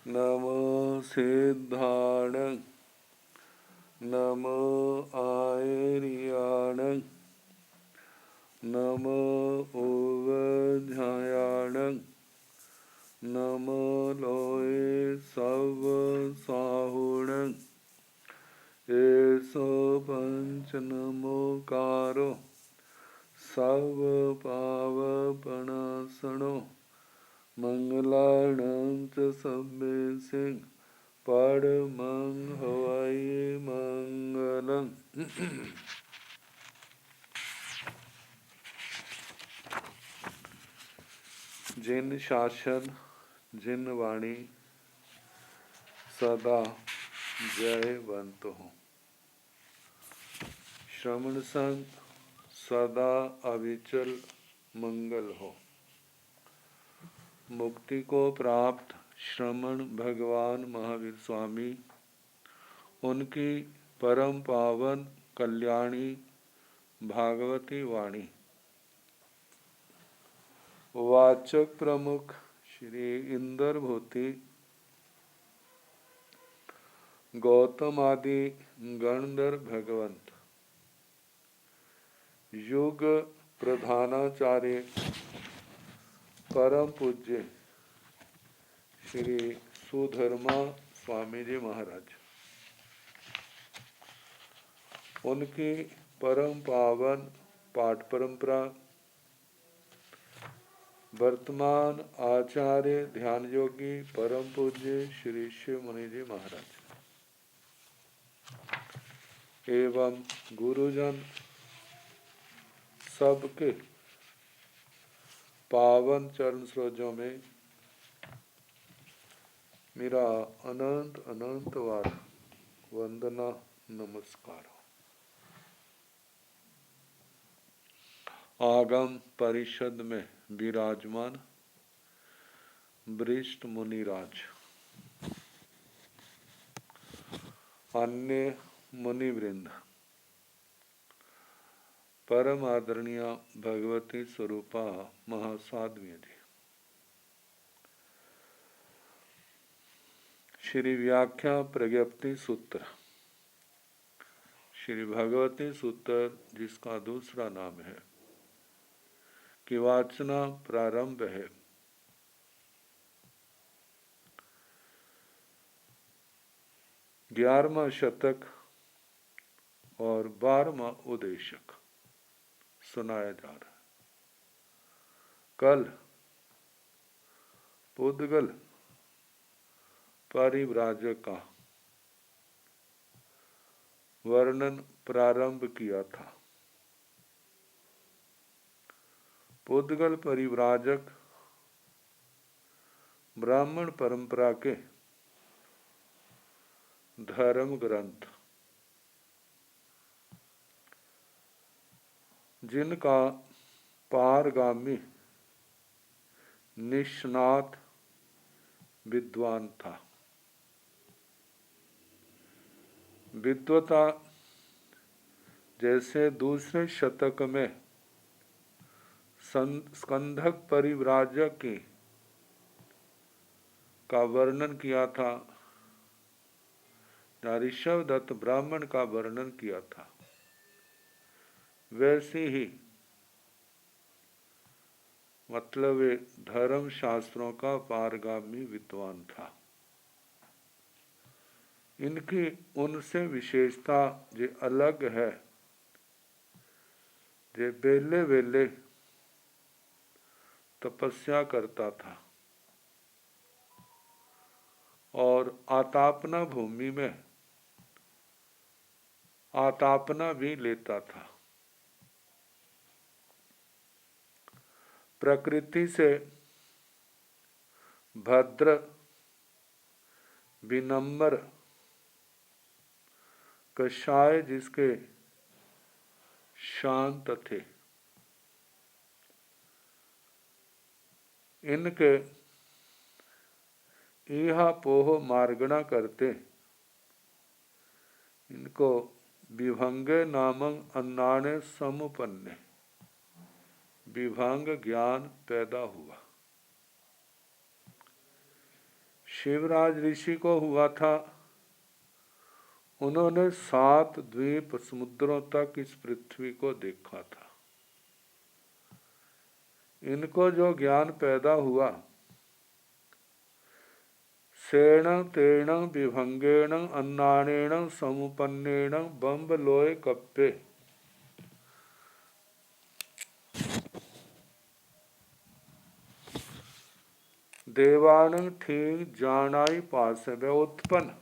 नमो सिद्धाण नमो आयर्याण नमो उवध्यायाण नमो लोये सव साहुण एसो पंच नमोकारो सव पावपणासनो मंगलाणं च सब्बे सिंह परमं हवै मंगलम्। जिन शासन जिन वाणी सदा जयवंत हो, श्रवण संग सदा अविचल मंगल हो। मुक्ति को प्राप्त श्रमण भगवान महावीर स्वामी उनकी परम पावन कल्याणी भागवती वाणी वाचक प्रमुख श्री इंद्र भूति गौतम आदि गणधर भगवंत युग प्रधानाचार्य परम पूज्य श्री सुधर्मा स्वामी जी महाराज उनकी परम पावन पाठ परंपरा वर्तमान आचार्य ध्यान योगी परम पूज्य श्री शिव मुनि जी महाराज एवं गुरुजन सबके पावन चरण सरोजों में मेरा अनंत अनंत बार वंदना नमस्कार। आगम परिषद में विराजमान वरिष्ठ मुनिराज, अन्य मुनिवृंद, परम आदरणीय भगवती स्वरूपा महासाध्वी जी, श्री व्याख्या प्रज्ञप्ति सूत्र, श्री भगवती सूत्र जिसका दूसरा नाम है कि वाचना प्रारंभ है। ग्यारहवां शतक और 12वां उद्देशक सुनाया जा रहा है। कल पुद्गल परिव्राजक का वर्णन प्रारंभ किया था। पुद्गल परिव्राजक ब्राह्मण परंपरा के धर्म ग्रंथ जिनका पारगामी निष्णात विद्वान था। विद्वता जैसे दूसरे शतक में स्कंधक परिव्राजक की का वर्णन किया था, ऋषभदत्त ब्राह्मण का वर्णन किया था, वैसे ही मतलब वे धर्म शास्त्रों का पारगामी विद्वान था। इनकी उनसे विशेषता जो अलग है, जो बेले बेले तपस्या करता था और आतापना भूमि में आतापना भी लेता था। प्रकृति से भद्र विनम्र कषाय जिसके शांत थे, इनके इहा पोह मार्गणा करते इनको विभंगे नामं अन्नाने समुपन्ने विभंग ज्ञान पैदा हुआ। शिवराज ऋषि को हुआ था। उन्होंने 7 द्वीप समुद्रों तक इस पृथ्वी को देखा था। इनको जो ज्ञान पैदा हुआ, सेण तेण विभंगेण अन्नानेण समुपन्नेण बम्ब लोय कप्पे, देवान ठीक जानाई पास में उत्पन्न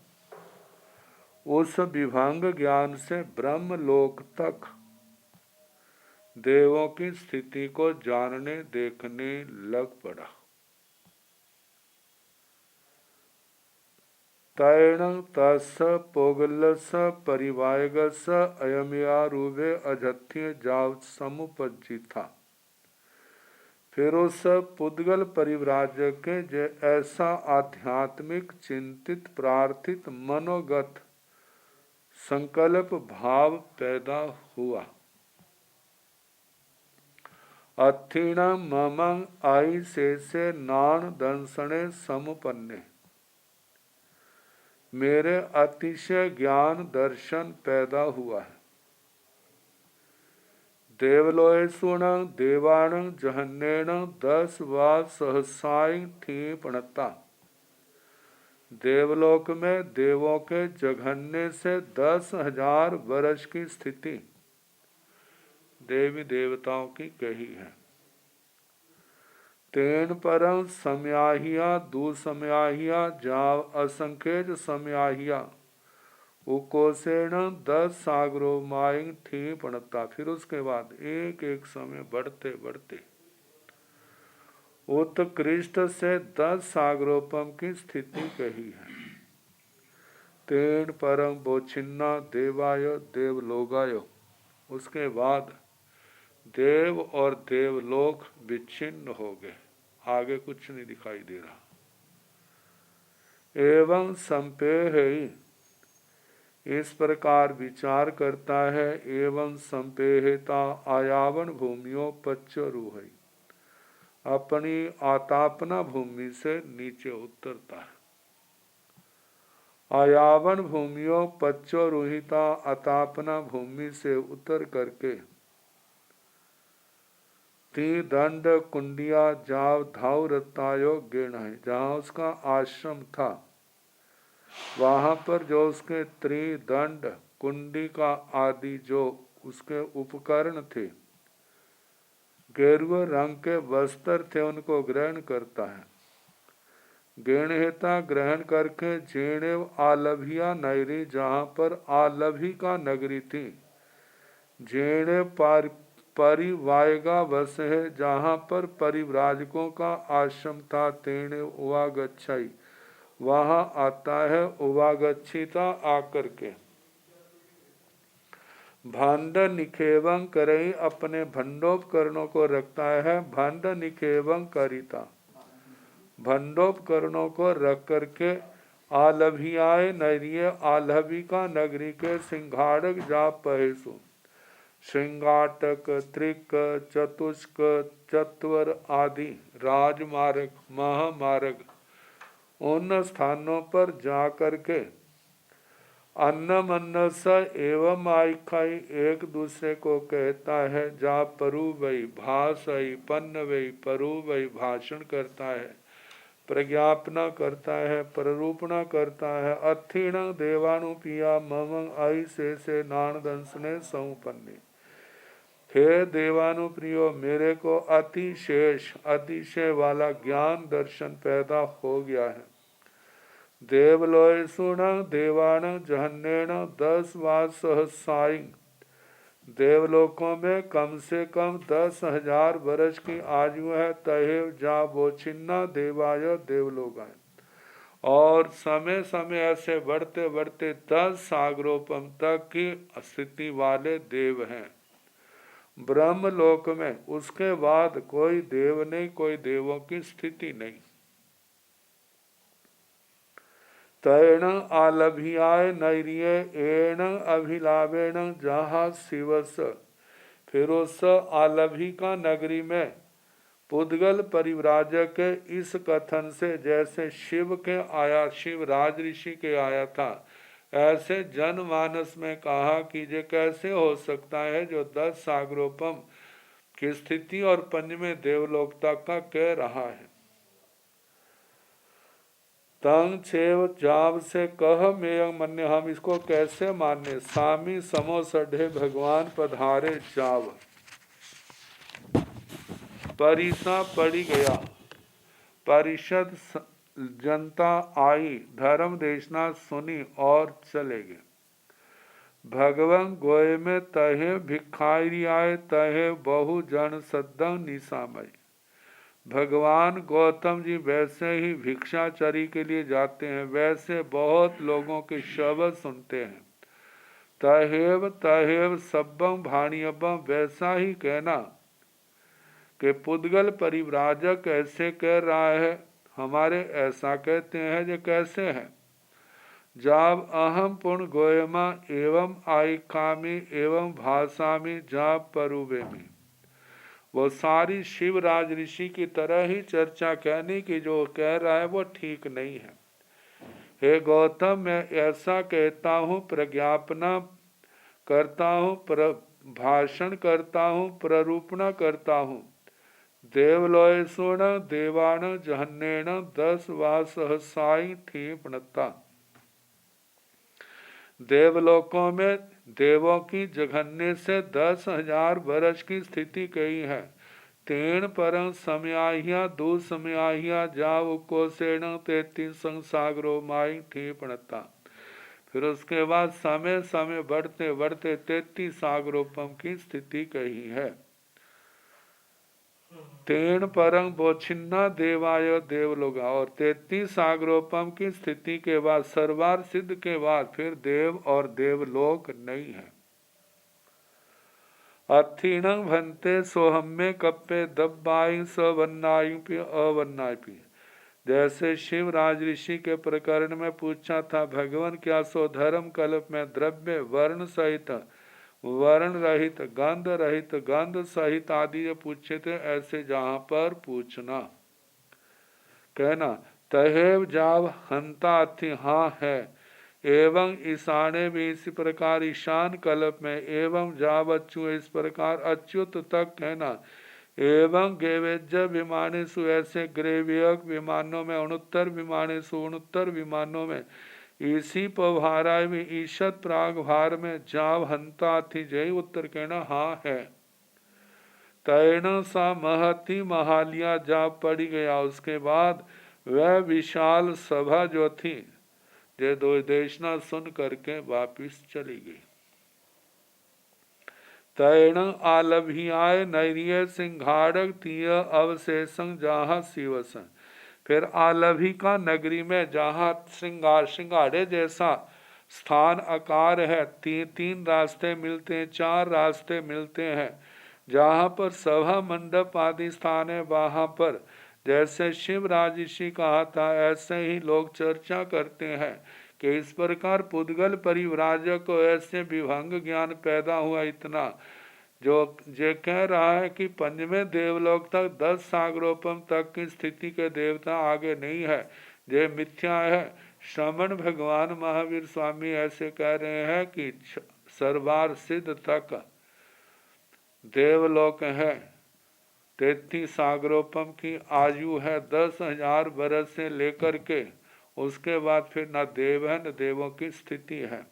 उस विभंग ज्ञान से ब्रह्म लोक तक देवों की स्थिति को जानने देखने लग पड़ा। तैण तस पोगलस परिवायगस अयमया रूबे अजथ्य जाव समुपज्जी था। फिर उस पुद्गल परिव्राजक के जो ऐसा आध्यात्मिक चिंतित प्रार्थित मनोगत संकल्प भाव पैदा हुआ। अथिण ममं आई से नान दंसने समुपन्ने, मेरे अतिशय ज्ञान दर्शन पैदा हुआ है। देवलोयसुण देवाण जहन्नेण 10 वा सहसाई थी पणता, देवलोक में देवों के जघन्य से 10,000 वर्ष की स्थिति देवी देवताओं की कही है। तेन परम समयाहिया दुसमयाहिया जाव असंख्य समयाहिया उकोसेण 10 सागरों माइंग थी पणता। फिर उसके बाद एक एक समय बढ़ते बढ़ते उत्कृष्ट से 10 सागरोपम की स्थिति कही है। तेन परम बोछिन्ना देवाय देवलोगाय, उसके बाद देव और देवलोक विच्छिन्न हो गए, आगे कुछ नहीं दिखाई दे रहा। एवं संपेह, इस प्रकार विचार करता है। एवं संपेहता आयावन भूमियों पच्चरू है, अपनी आतापना भूमि से नीचे उतरता है। आयावन भूमियों पच्चरुहिता, अतापना भूमि से उतर करके ती दंड कुंडिया जाव धाव रत्तायो गिण है, जहाँ उसका आश्रम था वहां पर जो उसके त्रिदंड कुंडिका आदि जो उसके उपकरण थे, गेरुए रंग के वस्त्र थे, उनको ग्रहण करता है। गेणहिता ग्रहण करके जेणेव आलभिया नगरी, जहाँ पर आलभी का नगरी थी, जेणे परिवायगा वस है, जहाँ पर परिव्राजकों का आश्रम था, तेणे उवागच्छाई, वहाँ आता है। उवागच्छिता आकर के भांड निखेवं करई, अपने भंडोपकरणों को रखता है। भांड निखेवं करिता, भंडोपकरणों को रख करके आलभियाय नरिय, आलभी का नगरी के सिंघाड़क जा पहेसु, श्रृंगाटक त्रिक चतुष्क चत्वर आदि राजमार्ग महामार्ग उन स्थानों पर जा करके अन्न मन्न स एवं आई खाई एक दूसरे को कहता है। जा परु वही भाषई पन्न वही, परु वही भाषण करता है, प्रज्ञापना करता है, प्ररूपणा करता है। अथिण देवानुपिया मम आई से नान दंसने समुपन्ने, हे देवानुप्रियो, मेरे को अतिशेष अतिशय वाला ज्ञान दर्शन पैदा हो गया है। देवलोय सुण देवान जहन्नेण 10 वा सहसाई, देवलोकों में कम से कम 10,000 वर्ष की आयु है। तहे जा बोछिन्ना देवाय देवलोगाय, और समय समय ऐसे बढ़ते बढ़ते 10 सागरोपम तक की स्थिति वाले देव हैं ब्रह्मलोक में। उसके बाद कोई देव नहीं, कोई देवों की स्थिति नहीं। तैण आलभियाय नैरिय एण अभिलावेण जहाँ शिवस, फिर उस आलभी का नगरी में पुद्गल परिव्राजक के इस कथन से जैसे शिव के आया, शिवराज ऋषि के आया था, ऐसे जनमानस में कहा कि ये कैसे हो सकता है जो 10 सागरोपम की स्थिति और पंचमें देवलोकता का कह रहा है। तंग छेव जाव से कह में मन्य, हम इसको कैसे माने। सामी समो सढ़े भगवान पधारे जाव, परिसा पड़ी गया, परिषद जनता आई, धर्म देशना सुनी और चले गए। भगवन गोय में तहे भिखारी आए, तहे बहु जन सद्दंग निशामय। भगवान गौतम जी वैसे ही भिक्षाचरी के लिए जाते हैं, वैसे बहुत लोगों के शब्द सुनते हैं। तहेव तहेव सब्बम भाणियबम, वैसा ही कहना कि पुद्गल परिव्राजक ऐसे कह रहा है, हमारे ऐसा कहते हैं जो कैसे है। जाब अहम पुण्य गोयमा एवं आयकामी एवं भाषामी जाब परूबे में, वो सारी शिवराज ऋषि की तरह ही चर्चा कहने की जो कह रहा है वो ठीक नहीं है। हे गौतम, मैं ऐसा कहता हूँ, प्रज्ञापना करता हूँ, भाषण करता हूँ, प्ररूपणा करता हूँ। देवलोय सुण देवान जहन्नेण 10 वा सहसाई ठीपणता। देवलोकों में देवों की जघन्य से 10,000 वर्ष की स्थिति कही है। तेण परं समयाहिया दू समयाहिया जाव कोसेण 33 संसागरो माई ठीपणता। फिर उसके बाद समय समय बढ़ते बढ़ते 33 सागरोपम की स्थिति कही है। तेण परंग बोछिन्ना देवाय देवलोक, और 33 सागरोपम की स्थिति के बाद सर्वार सिद्ध के बाद फिर देव और देवलोक नहीं है। अर्थीणं भंते सोहम्मे कप्पे दब्बाई सवन्नाई अवन्नाई। जैसे शिवराज ऋषि के प्रकरण में पूछा था, भगवान क्या सो धर्म कल्प में द्रव्य वर्ण सहित वर्ण रहित गंध रहित गंध सहित आदि जो पूछे थे, ऐसे जहां पर पूछना कहना। तहेव जाव हंता थी, हाँ है। एवं ईशाने भी इसी प्रकार ईशान कल्प में, एवं जाव अच्यु इस प्रकार अच्युत तक कहना। एवं गेवेज विमानेशु, ऐसे ग्रेवियक विमानों में, उनुत्तर विमानेशु उनुत्तर विमानों में, इसी पभाराय में ईशत प्राग भार में जाव हंता थी, जय उत्तर कहना हाँ है। तैण सा महती महालिया जाप पड़ी गया। उसके बाद वह विशाल सभा जो थी, जे दो देशना सुन करके वापिस चली गई। तैण आलभियाय नैरिय सिंघाड़क तीय अवशेषं जहाँ शिवसन। फिर आलभिका नगरी में जहाँ सिंगाड़े जैसा स्थान आकार है, तीन रास्ते मिलते हैं, 4 रास्ते मिलते हैं, जहाँ पर सभा मंडप आदि स्थान है, वहाँ पर जैसे शिवराज ऋषि कहा था, ऐसे ही लोग चर्चा करते हैं कि इस प्रकार पुद्गल परिव्राजक को ऐसे विभंग ज्ञान पैदा हुआ इतना, जो ये कह रहा है कि पंचमें देवलोक तक 10 सागरोपम तक की स्थिति के देवता आगे नहीं है, ये मिथ्या है। श्रमण भगवान महावीर स्वामी ऐसे कह रहे हैं कि सर्वार सिद्ध तक देवलोक है। 33 सागरोपम की आयु है 10,000 वर्ष से लेकर के, उसके बाद फिर न देव है न देवों की स्थिति है।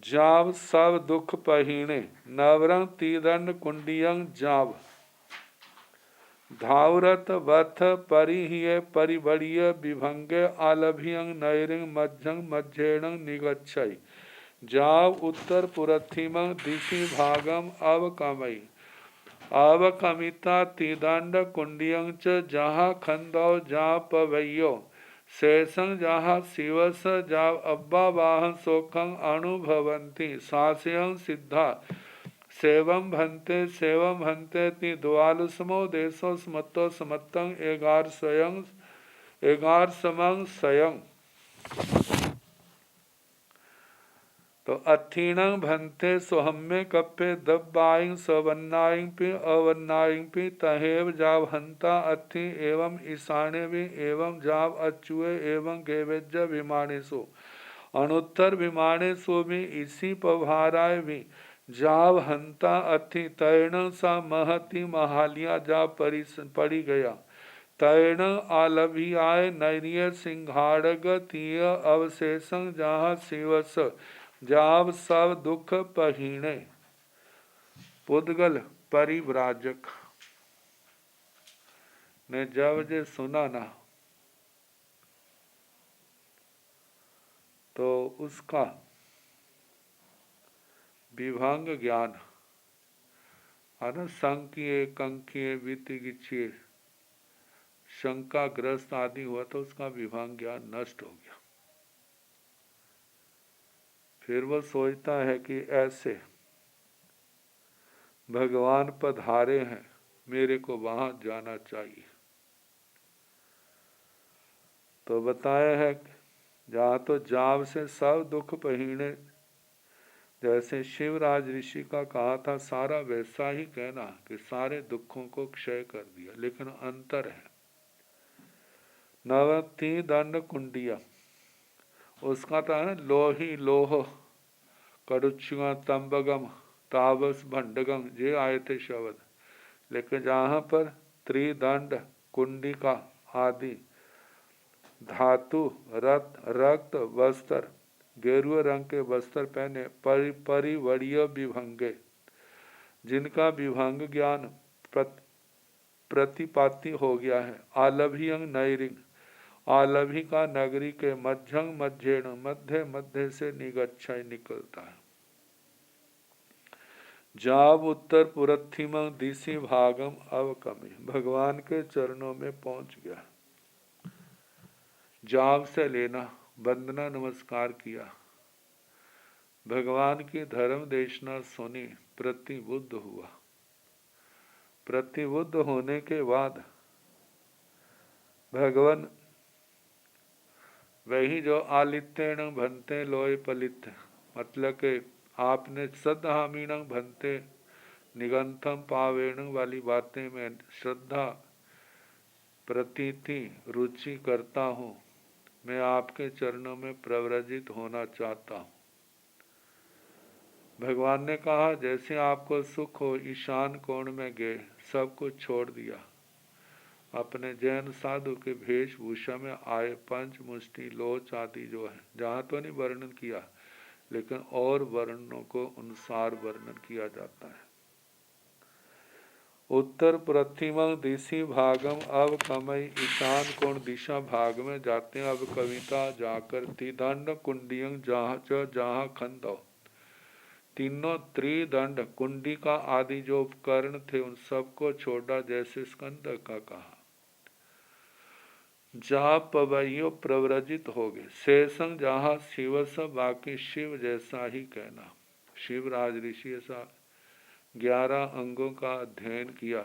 जाव सब दुख पहिणे नवरंग तीदंड कुंडियं जाव। धावरत वथ परिहिय परिबड़ीय विभंगे आलभियं नैरिंग मध्यं मध्येणं निगच्छै। जाव उत्तर पुरथिमं दिशि भागम अवकमई। अवकमिता तीदंड कुंडियं च जहाँ खंदौ जा पवैयो। शेषं जहाँ शिवस जाव अब्बा वाहन सोखं अनुभवंती। सास्यं सिद्धा सेवम भंते ती द्वालसमो देशो स्मत्तो स्मत्तं एगार समं स्वयं। तो अथीणं भन्ते सोहम्य कप्पे दब्बाइं सवन्नाइं पे अवन्नाइं पे तहेव जाव हंता अथि एवं ईशाने भी एवं जाव अच्युए एवं गेवेज विमानेशो अनुत्तर विमानेशो भी इसी पभाराय भी जाव हंता अथि तैर्ण सा महति महालिया जा पड़ी गया तैर्ण आलभियाय नैरिय सिंहाड़ग तीय अवशेषं जहाँ शिवस जाव सब दुख पहीणे। पुद्गल परिव्राजक ने जब जे सुना ना तो उसका विभंग ज्ञान है, संकीय कंकीय वितिगिच्छिय शंकाग्रस्त आदि हुआ तो उसका विभंग ज्ञान नष्ट हो गया। फिर वो सोचता है कि ऐसे भगवान पधारे हैं, मेरे को वहां जाना चाहिए। तो बताया है जहाँ तो जाव से सब दुख पहीणे, जैसे शिवराज ऋषि का कहा था सारा वैसा ही कहना कि सारे दुखों को क्षय कर दिया, लेकिन अंतर है। नवती दंड कुंडिया उसका था है लोही लोह कड़ुच्छुआ तंबगम तावस भंडगम ये आए थे शब्द, लेकिन जहाँ पर त्रिदंड कुंडिका आदि धातु रक्त वस्त्र गेरुए रंग के वस्त्र पहने परिवरीय विभंगे, जिनका विभंग ज्ञान प्रतिपाति हो गया है। आलभियंग नैरिंग आलभी का नगरी के मध्यंग मध्येण मध्य मध्य से निगच्छय निकलता है। जाब उत्तर पुरथिम दिशि भागम अवकमी भगवान के चरणों में पहुंच गया। जाब से लेना वंदना नमस्कार किया, भगवान की धर्म देशना सुनी, प्रतिबुद्ध हुआ। प्रतिबुद्ध होने के बाद भगवान वही जो आलित्यण भंते लोय पलित, मतलब के आपने श्रद्धामीण भंते निगंथम पावेण वाली बातें में श्रद्धा प्रतीति रुचि करता हूँ, मैं आपके चरणों में प्रव्रजित होना चाहता हूँ। भगवान ने कहा जैसे आपको सुख हो ईशान कोण में गए, सब कुछ छोड़ दिया, अपने जैन साधु के वेशभूषा में आए, पंच मुष्टि लोच आदि जो है जहाँ तो नहीं वर्णन किया, लेकिन और वर्णनों को अनुसार वर्णन किया जाता है। उत्तर प्रतिम दिशि भागम अब कमई ईशान कोण दिशा भाग में जाते हैं। अब कविता जाकर त्रिदंड कुंडियं जहाँ खंडो, तीनों त्रिदंड कुंडिका आदि जो उपकरण थे उन सबको छोड़ा, जैसे स्कंद का कहा। जहाँ पवैयो प्रव्रजित हो गए, शेषंग जहाँ शिवस बाकी शिव जैसा ही कहना। शिवराज ऋषि ऐसा 11 अंगों का अध्ययन किया,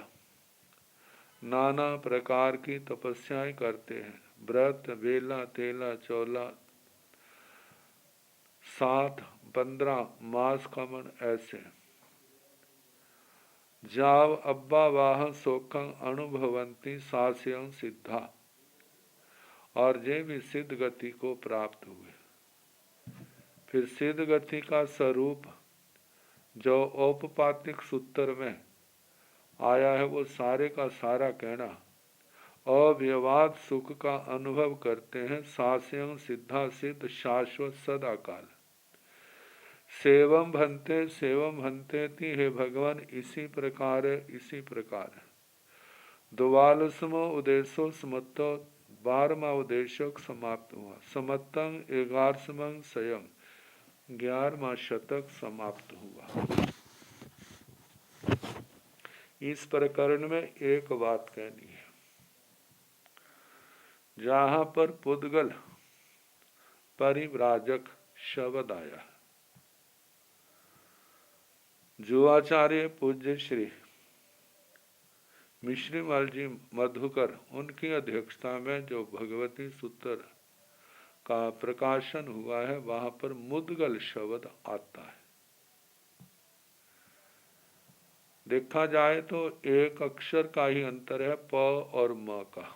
नाना प्रकार की तपस्याएं करते हैं, व्रत बेला तेला चौला 7 15 मास कमन ऐसे। जाव अब्बा वाह सोखं अनुभवंती सास्यं सिद्धा, और जे भी सिद्ध गति को प्राप्त हुए। फिर सिद्ध गति का स्वरूप जो औपपातिक सूत्र में आया है वो सारे का सारा कहना, अव्यवाद सुख का अनुभव करते हैं, सास्यं सिद्धा सिद्ध शाश्वत सदाकाल। सेवम भंते ती हे भगवान इसी प्रकार है, इसी प्रकार है। द्वालसमो उद्देश्यो समत्तो 12वां उद्देश्यक समाप्त हुआ। समत्तंग 11वां स्वयं 11वां शतक समाप्त हुआ। इस प्रकरण में एक बात कहनी है, जहाँ पर पुद्गल परिव्राजक शब्द आया, जो आचार्य पूज्य श्री मिश्रीमल जी मधुकर उनकी अध्यक्षता में जो भगवती सूत्र का प्रकाशन हुआ है, वहां पर मुद्गल शब्द आता है। देखा जाए तो एक अक्षर का ही अंतर है, प और म का।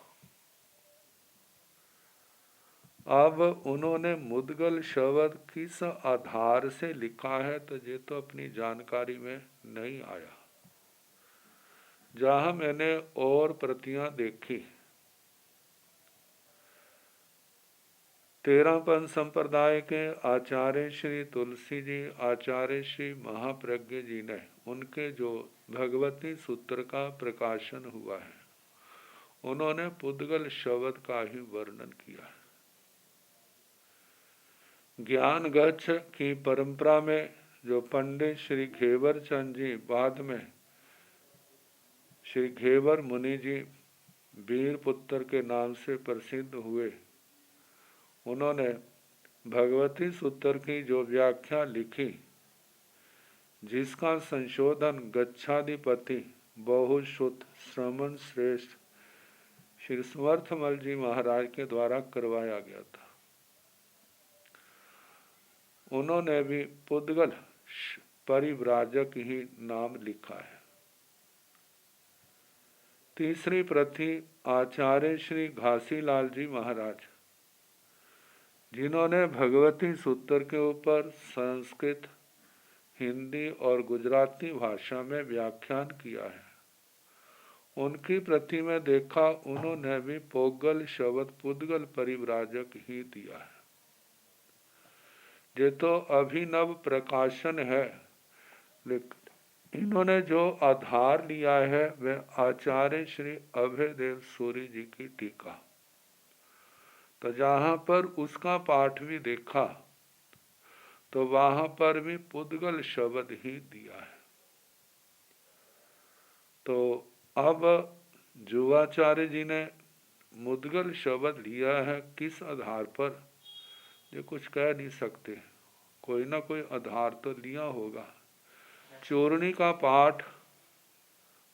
अब उन्होंने मुद्गल शब्द किस आधार से लिखा है, तो ये तो अपनी जानकारी में नहीं आया। जहां मैंने और प्रतियां देखी, तेरहपन संप्रदाय के आचार्य श्री तुलसी जी, आचार्य श्री महाप्रज्ञ जी ने उनके जो भगवती सूत्र का प्रकाशन हुआ है, उन्होंने पुद्गल शब्द का ही वर्णन किया है। ज्ञान गच्छ की परंपरा में जो पंडित श्री घेवर चंद जी, बाद में श्री घेवर मुनि जी वीर पुत्र के नाम से प्रसिद्ध हुए, उन्होंने भगवती सूत्र की जो व्याख्या लिखी, जिसका संशोधन गच्छाधिपति बहुश्रुत श्रमण श्रेष्ठ श्री समर्थमल जी महाराज के द्वारा करवाया गया था, उन्होंने भी पुद्गल परिव्राजक ही नाम लिखा है। तीसरी प्रति आचार्य श्री घासीलाल जी महाराज, जिन्होंने भगवती सूत्र के ऊपर संस्कृत, हिंदी और गुजराती भाषा में व्याख्यान किया है, उनकी प्रति में देखा, उन्होंने भी पोगल शब्द पुद्गल परिव्राजक ही दिया है। ये तो अभिनव प्रकाशन है, लेकिन इन्होंने जो आधार लिया है वह आचार्य श्री अभयदेव सूरी जी की टीका। तो जहाँ पर उसका पाठ भी देखा तो वहां पर भी पुद्गल शब्द ही दिया है। तो अब जुवाचार्य जी ने मुद्गल शब्द लिया है, किस आधार पर ये कुछ कह नहीं सकते, कोई ना कोई आधार तो लिया होगा। चूर्णी का पाठ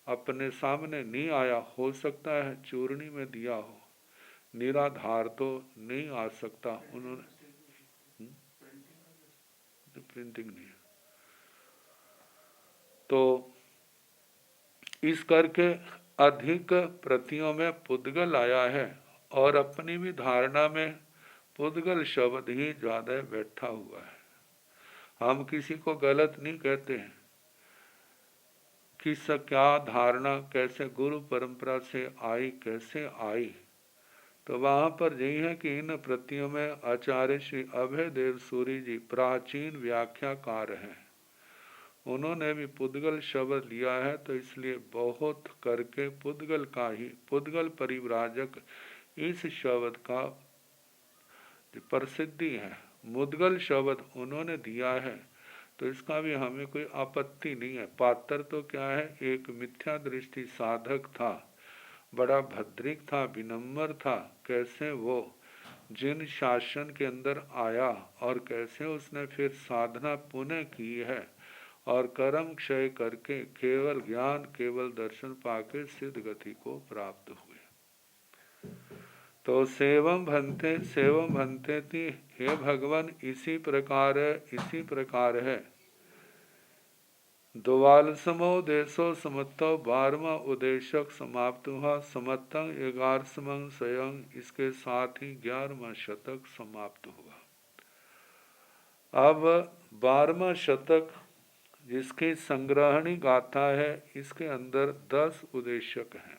अपने सामने नहीं आया, हो सकता है चूर्णी में दिया हो, निराधार तो नहीं आ सकता। उन्होंने प्रिंटिंग नहीं है, तो इस करके अधिक प्रतियों में पुद्गल आया है, और अपनी भी धारणा में पुद्गल शब्द ही ज्यादा बैठा हुआ है। हम किसी को गलत नहीं कहते हैं, किस क्या धारणा कैसे गुरु परंपरा से आई, कैसे आई, तो वहां पर यही है कि इन प्रतियों में आचार्य श्री अभयदेव सूरी जी प्राचीन व्याख्याकार हैं, उन्होंने भी पुद्गल शब्द लिया है। तो इसलिए बहुत करके पुद्गल का ही, पुद्गल परिव्राजक इस शब्द का प्रसिद्धि है, मुद्गल शब्द उन्होंने दिया है, तो इसका भी हमें कोई आपत्ति नहीं है। पात्र तो क्या है, एक मिथ्या दृष्टि साधक था, बड़ा भद्रिक था, विनम्र था, कैसे वो जिन शासन के अंदर आया और कैसे उसने फिर साधना पुनः की है और कर्म क्षय करके केवल ज्ञान, केवल दर्शन पाके सिद्ध गति को प्राप्त हुए। तो सेवम भंते थी, हे भगवान इसी प्रकार है। द्वालसमो देशो समत्तो 12वां उदेशक समाप्त हुआ, समत्तंग 11वां स्वयं, इसके साथ ही 11वां शतक समाप्त हुआ। अब 12वां शतक जिसकी संग्रहणी गाथा है, इसके अंदर 10 उदेशक हैं।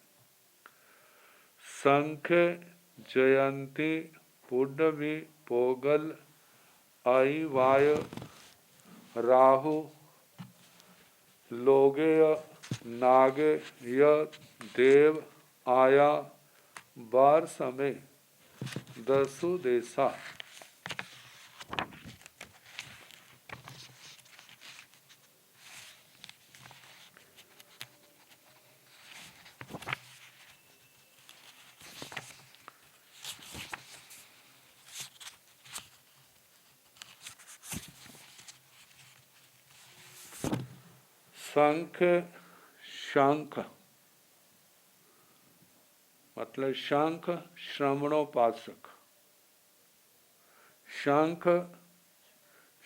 संख्य, जयंती, पुडवी, पोगल, आई वाय, राहु, लोगेय, नागेय, देव, आया, बार समय, दसु देशा। शंख, शंख मतलब शंख श्रवणोपासक, शंख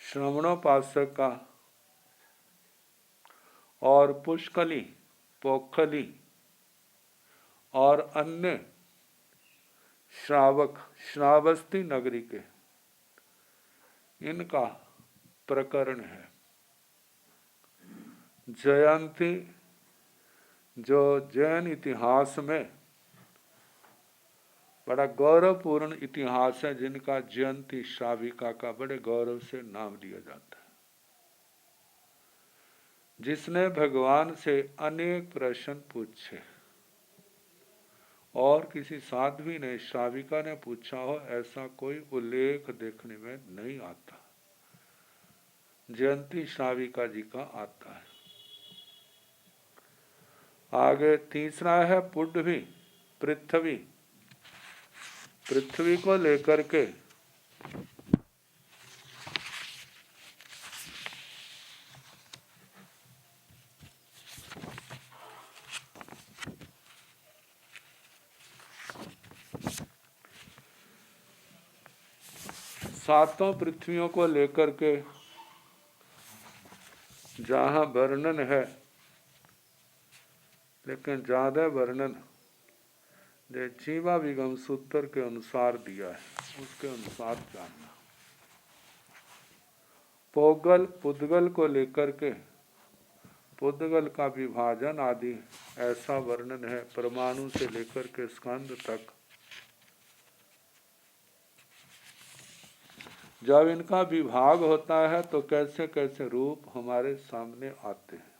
श्रवणोपासक का और पुष्कली, पोखली और अन्य श्रावक श्रावस्ती नगरी के, इनका प्रकरण है। जयंती जो जैन इतिहास में बड़ा गौरवपूर्ण इतिहास है, जिनका जयंती श्राविका का बड़े गौरव से नाम लिया जाता है, जिसने भगवान से अनेक प्रश्न पूछे और किसी साध्वी ने, श्राविका ने पूछा हो, ऐसा कोई उल्लेख देखने में नहीं आता। जयंती श्राविका जी का आता है। आगे तीसरा है पुड्ढवी, पृथ्वी। पृथ्वी को लेकर के सातों पृथ्वियों को लेकर के जहाँ वर्णन है, लेकिन ज्यादा वर्णन जो जीवा विगम सूत्र के अनुसार दिया है, उसके अनुसार जानना। पोगल पुद्गल को लेकर के, पुद्गल का विभाजन आदि ऐसा वर्णन है, परमाणु से लेकर के स्कंद तक। जब इनका विभाग होता है तो कैसे कैसे रूप हमारे सामने आते हैं।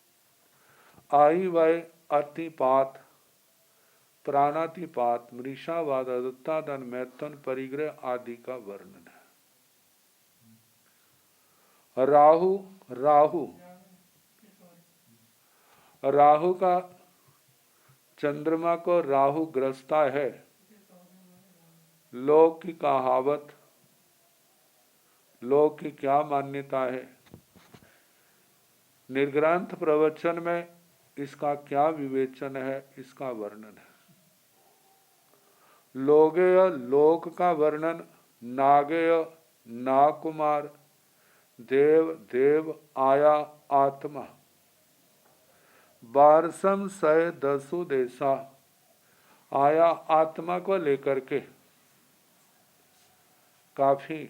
आई वय अतिपात, प्राणातिपात, मृषावाद, अदत्तादन, मैथुन, परिग्रह आदि का वर्णन है। राहु राहु राहु का, चंद्रमा को राहु ग्रस्ता है। लोक की कहावत, लोक की क्या मान्यता है, निर्ग्रंथ प्रवचन में इसका क्या विवेचन है, इसका वर्णन है। लोगेय लोक का वर्णन, नागेय नाकुमार, देव देव आया आत्मा, बारसम सय दसु देशा, आया आत्मा को लेकर के काफी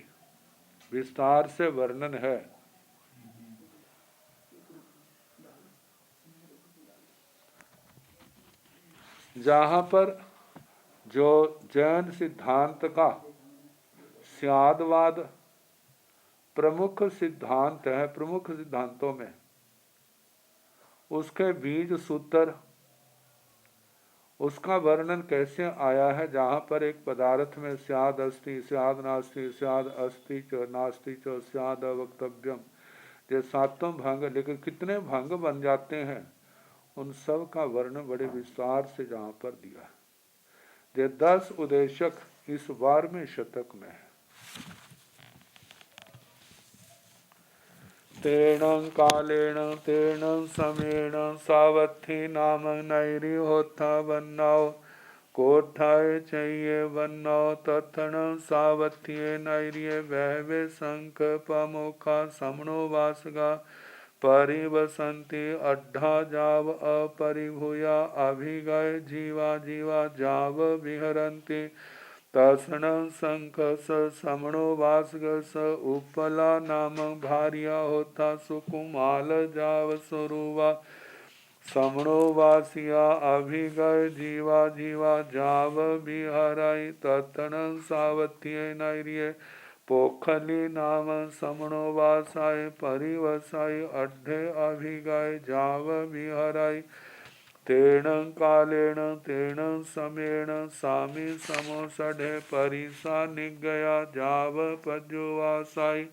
विस्तार से वर्णन है। जहाँ पर जो जैन सिद्धांत का स्यादवाद प्रमुख सिद्धांत है, प्रमुख सिद्धांतों में उसके बीज सूत्र, उसका वर्णन कैसे आया है। जहाँ पर एक पदार्थ में स्याद अस्ति, स्याद नास्ति, स्याद अस्ति च नास्ति च स्याद अवक्तव्यम, ये सातों भंग, लेकिन कितने भंग बन जाते हैं, उन सब का वर्णन बड़े विस्तार से जहाँ पर दिया है। ये 10 उदेशक इस 12वें शतक में है। तेण कालेण तेण समेण सावत्थी नाम नैरी होता वन्नाओ, कोठाय चाहिए वन्नाओ तत्ण सावत्थिये नैरिये वहवे शंख पमुखा समणो वासगा, परिवसंति अड्ढा जाव अपरिभूया, अभिगय जीवा जीवा जाव विहरन्ति, तसन शंख स समणो वासग स उपला नाम भार्या होता, सुकुमाल जाव स्वरूवा समणो वासिया, अभिगय जीवा जीवा जाव विहराई, ततन सावत्थिये नैरिये पोखली नाम समणो वासाय, परिवसाय अड्ढे अभिगय जाव विहराई, तेण कालेण तेण समेण सामी समो सढ़े, परिसा निगया जाव पज्जुवासाई,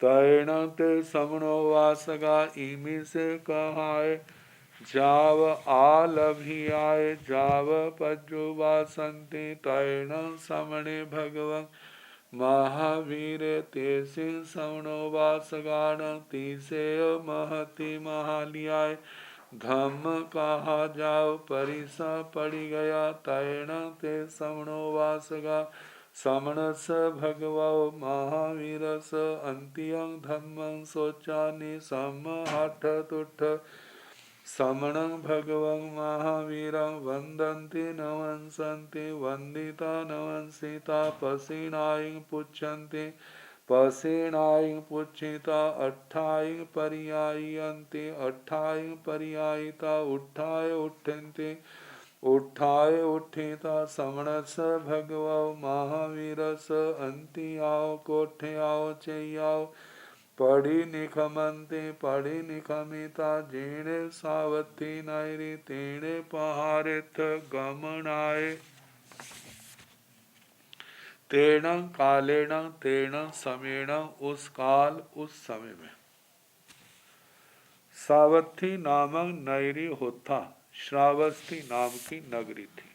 तैण ते समणो वासगा इमी से कहाय, जाव आलभियाय जाव पज्जुवासंति, तैण समणे भगवं महावीर ते सिंह समणो वासगान, तीसे महति महालियाय, धम कहा जाओ परिसा पड़ी गया, तैण ते समणो वासगा समणस भगवो महावीरस अंत्यं धम्मं शोचानि समहठ तुठ समणं भगवं महावीरं वन्दन्ति नमंसन्ति वन्दिता नमंसिता पसीनायं पुच्छन्ति पसेनायं पुच्छिता अट्ठायं पर्यायन्ति अट्ठायं पर्यायिता उत्थाय उठन्ति उत्थाय उत्थिता समणस भगवो महावीरस अंतियाओ कोठ्याओ चैयाओ पढ़ी निखमंते पढ़ी निखमिता जेणे सावथी नायरी तेणे पहारित गमनाए तेण कालेण तेण समेण उस काल उस समय में। सावथी नामक नगरी होता श्रावस्ती नाम की नगरी थी।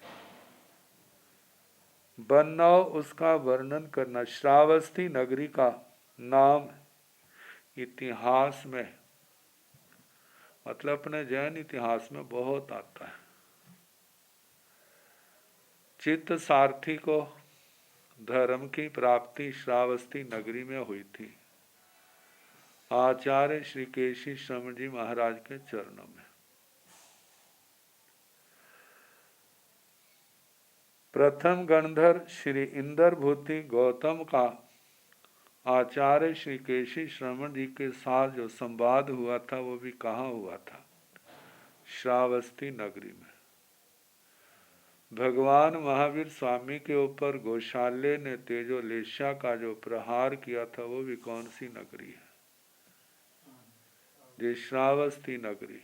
बन्नव उसका वर्णन करना। श्रावस्ती नगरी का नाम इतिहास में मतलब अपने जैन इतिहास में बहुत आता है। चित्त सारथी को धर्म की प्राप्ति श्रावस्ती नगरी में हुई थी, आचार्य श्री केशी श्रमण जी महाराज के चरणों में। प्रथम गणधर श्री इंद्रभूति गौतम का आचार्य श्री केशी श्रमण जी के साथ जो संवाद हुआ था वो भी कहाँ हुआ था? श्रावस्ती नगरी में। भगवान महावीर स्वामी के ऊपर गोशाल्य ने तेजोलेशा का जो प्रहार किया था वो भी कौन सी नगरी है? ये श्रावस्ती नगरी।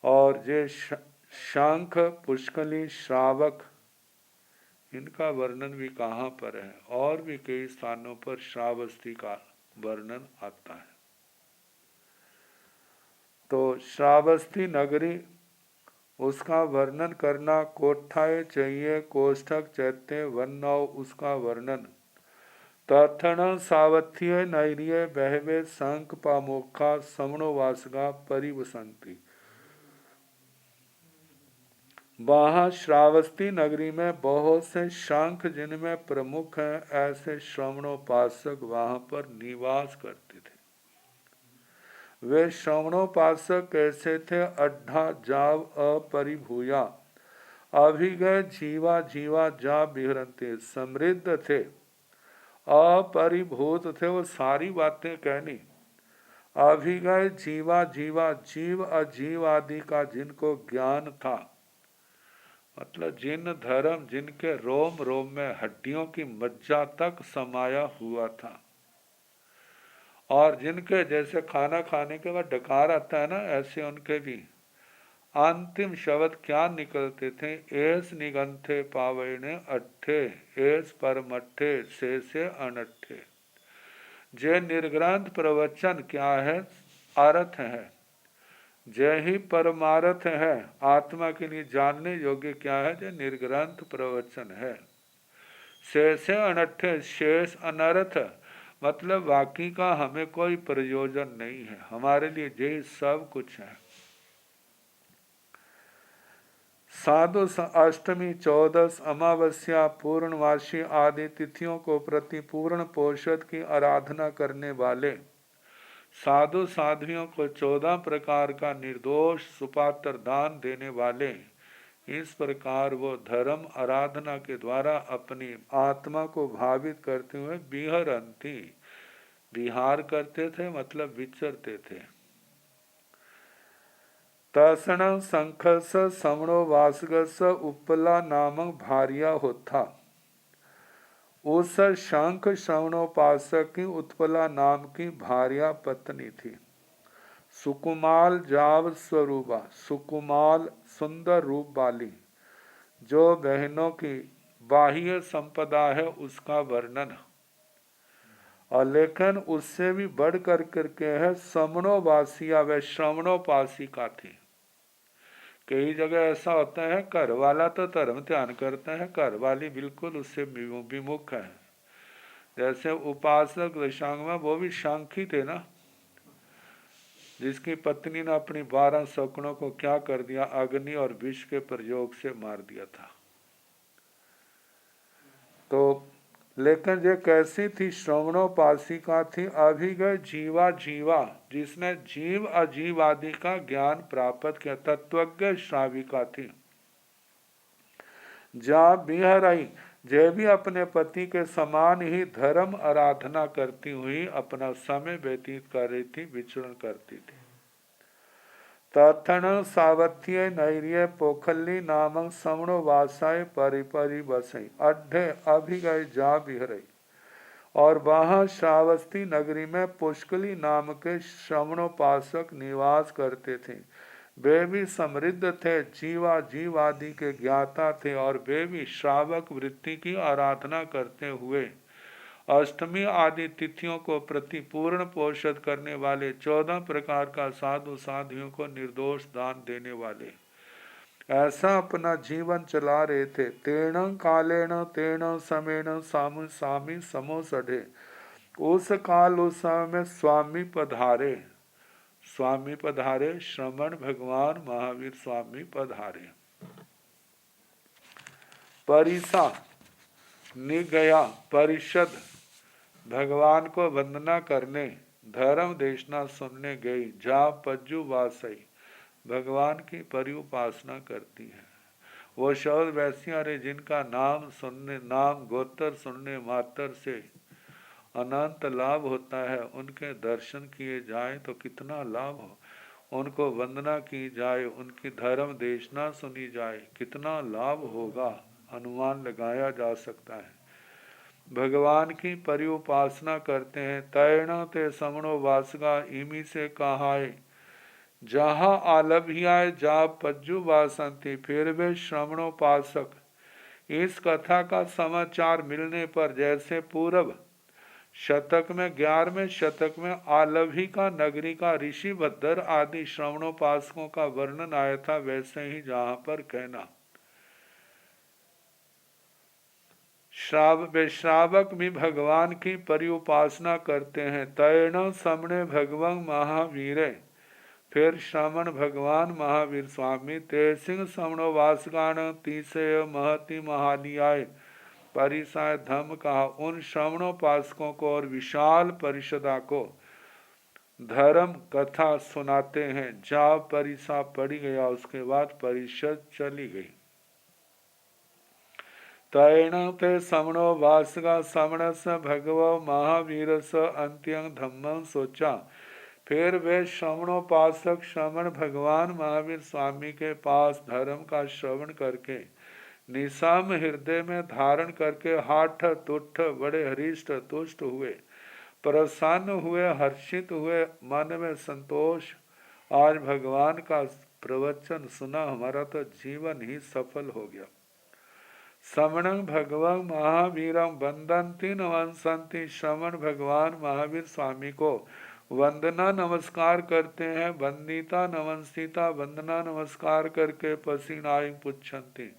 और ये शंख पुष्कली श्रावक इनका वर्णन भी कहाँ पर है? और भी कई स्थानों पर श्रावस्ती का वर्णन आता है। तो श्रावस्ती नगरी उसका वर्णन करना। कोठाए चाहिए कोष्ठक चैत्य वन्नव उसका वर्णन। तथण सावथ्य नैर्य बहवे शंख पामोखा समणो वासगा परिवसंती। वहाँ श्रावस्ती नगरी में बहुत से शंख जिनमें प्रमुख हैं, ऐसे श्रवणोपासक वहाँ पर निवास करते थे। वे श्रवणोपासक कैसे थे? अड्ढा जाव अपरिभूया अभिगय जीवा जीवा जा बिहरते। समृद्ध थे, अपरिभूत थे, वो सारी बातें कहनी। अभिगय जीवा जीवा जीव अजीव आदि का जिनको ज्ञान था, मतलब जिन धर्म जिनके रोम रोम में हड्डियों की मज्जा तक समाया हुआ था, और जिनके जैसे खाना खाने के बाद डकार आता है ना, ऐसे उनके भी अंतिम शब्द क्या निकलते थे? एस निगंथे पावने अट्ठे एस परमट्ठे से अनट्ठे। जे निर्ग्रंथ प्रवचन क्या है? अर्थ है। जय ही परमार्थ है, आत्मा के लिए जानने योग्य क्या है? जो निर्ग्रंथ प्रवचन है। शेष अनर्थ, शेष अनर्थ मतलब बाकी का हमें कोई प्रयोजन नहीं है, हमारे लिए ये सब कुछ है। साधु अष्टमी, चौदस, अमावस्या, पूर्णवासी आदि तिथियों को प्रति पूर्ण पोषद की आराधना करने वाले साधु साध्वियों को 14 प्रकार का निर्दोष सुपात्र दान देने वाले, इस प्रकार वो धर्म आराधना के द्वारा अपनी आत्मा को भावित करते हुए विहरंती, विहार करते थे मतलब विचरते थे। तसण संखस समणो वासगस उपला नामक भारिया होता। उस शंख श्रवणोपासक की उत्पला नाम की भार्या पत्नी थी। सुकुमाल जाव स्वरूपा, सुकुमाल सुंदर रूप वाली, जो बहनों की बाह्य संपदा है उसका वर्णन। और लेकिन उससे भी बढ़ कर करके है समणोवासिया, वह श्रवणोपासिका थी। कई जगह ऐसा होता है घर वाला तो धर्म ध्यान करता है, घर वाली बिल्कुल उससे विमुख है। जैसे उपासक दशांग में वो भी शंखी थे ना, जिसकी पत्नी ने अपनी 12 शकुनों को क्या कर दिया? अग्नि और विष के प्रयोग से मार दिया था। तो लेकिन ये कैसी थी? श्रवणोपासिका थी, अभिगय जीवा जीवा, जिसने जीव अजीव आदि का ज्ञान प्राप्त किया, तत्वज्ञ श्राविका थी। जा बिहरई, जे भी अपने पति के समान ही धर्म आराधना करती हुई अपना समय व्यतीत कर रही थी, विचरण करती थी। तथन सावथ्य नैर्य पोखली नामक समणो वासाय परिपरि बसई, अड्ढे अभिगय जा बिहरई। और वहां श्रावस्ती नगरी में पुष्कली नाम के श्रवणोपासक निवास करते थे। वे भी समृद्ध थे, जीवा जीव आदि के ज्ञाता थे, और वे भी श्रावक वृत्ति की आराधना करते हुए अष्टमी आदि तिथियों को प्रतिपूर्ण पोषित करने वाले 14 प्रकार का साधु साधियों को निर्दोष दान देने वाले ऐसा अपना जीवन चला रहे थे। तेण कालेण तेण समेण सामु सामी समो सढ़े, उस काल उस समय में स्वामी पधारे, स्वामी पधारे, श्रमण भगवान महावीर स्वामी पधारे। परिसा निगया, परिषद, भगवान को वंदना करने, धर्म देशना सुनने गई। जा पज्जु वासई, भगवान की परिउपासना करती है। वो शौल वैसियां रे जिनका नाम सुनने, नाम गोत्र सुनने मात्र से अनंत लाभ होता है, उनके दर्शन किए जाए तो कितना लाभ हो, उनको वंदना की जाए, उनकी धर्म देशना सुनी जाए, कितना लाभ होगा, अनुमान लगाया जा सकता है। भगवान की परिउपासना करते हैं। तैण ते समणो वासगा, इमी से कहाए, जहाँ आलभियाए जा पज्जु वासंती, फिर वे श्रवणोपासक इस कथा का समाचार मिलने पर जैसे पूर्व शतक में 11वें शतक में आलभी का नगरी का ऋषि भद्र आदि श्रवणोपासकों का वर्णन आया था, वैसे ही जहाँ पर कहना। श्रावक भी भगवान की परिउपासना करते हैं। तैण समणे भगवं महावीरे, फिर श्रमण भगवान महावीर स्वामी तेसिंह समणो वासगान तीसय महति महालियाय परिसाय धम कहा। उन श्रवणोपासकों को और विशाल परिषदा को धर्म कथा सुनाते हैं। जा परिसा पड़ी गया, उसके बाद परिषद चली गई। तैण ते समणो वासगा समणस भगव महावीर स अंत्यं धम्मं सोचा, फिर वे श्रवणोपासक श्रवण भगवान महावीर स्वामी के पास धर्म का श्रवण करके निसाम हृदय में धारण करके हाठ तुठ बड़े हरिष्ट तुष्ट हुए, प्रसन्न हुए, हर्षित हुए, मन में संतोष, आज भगवान का प्रवचन सुना, हमारा तो जीवन ही सफल हो गया। श्रवणं भगवान महावीरं वंदन्ति नमस्सन्ति, श्रवण भगवान महावीर स्वामी को वंदना नमस्कार करते हैं। वंदिता नमस्तिता, वंदना नमस्कार करके पसीनाई पुच्छन्ति,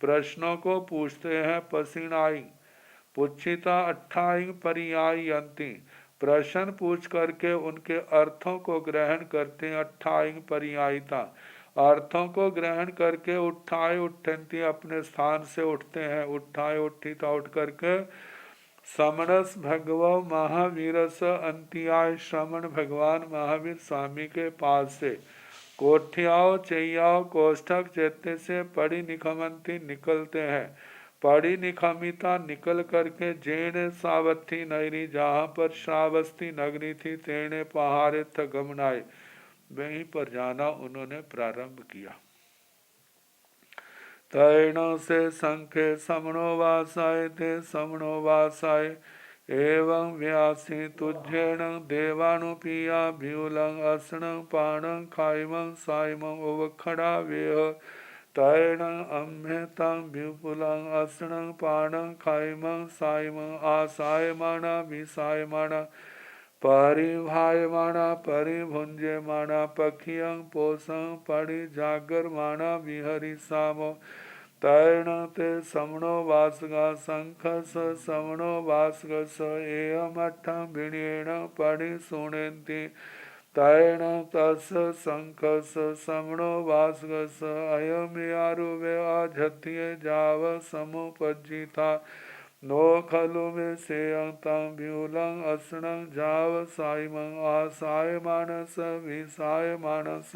प्रश्नों को पूछते हैं। पसीनाई पुच्छिता अट्ठाई परियायन्ति, प्रश्न पूछ करके उनके अर्थों को ग्रहण करते हैं। अट्ठाई परियायिता, अर्थों को ग्रहण करके उठाए उठंती, अपने स्थान से उठते हैं। उठाए उठिता उठ करके समणस भगव महावीरस अंत्याय, श्रमण भगवान महावीर स्वामी के पास से कोठियाओ चैयाओ कोष्ठक चैत्य से पड़ी निखमंती निकलते हैं। पड़ी निखमिता निकल करके जेने सावथी नगरी, जहाँ पर श्रावस्ती नगरी थी, तेने पहाड़े थ गमनाए, वहीं पर जाना उन्होंने प्रारंभ किया। तैण से संख्य समणो वासाय ते समणो वासाय, एवं व्यासी तुझ्येण देवानुपिया भ्यूलं असणं पाणं खाइमं साइमं उवखड़ा वेह। तैण अम्हेतां भ्यूपुलं असणं पाणं खाइमं साइमं आसायमाना विसायमाना परिभायमाना परिभुंज्यमाना पखियं पोषं परिजागरमाना विहरि सामो। तैण ते समणो वासगा शंखस समणो वासगस, एयमठं विण्येन परिसुणेन्ति। तैण तस् शंखस समणो वासगस, अयमेयारुवे अझत्ये जाव समुपज्जिता। नो खलु में सेयं तं व्यूलं असनं जाव साइमं आसाय मानस विसाय मानस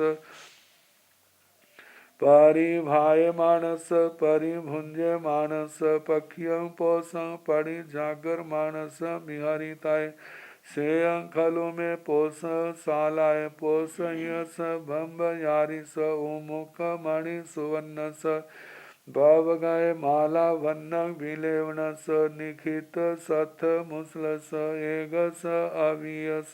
परिभाय मानस परिभुंजे मानस पक्षियं पोषं परिजागर मानस मिहरिताय सेयं खलु में पोष सालाय पोष यस भम्ब यारी स उमुख मणि सुवर्ण स भव गए माला वन्नक विलेवन स निखित सथ मुसल स एग स अवियस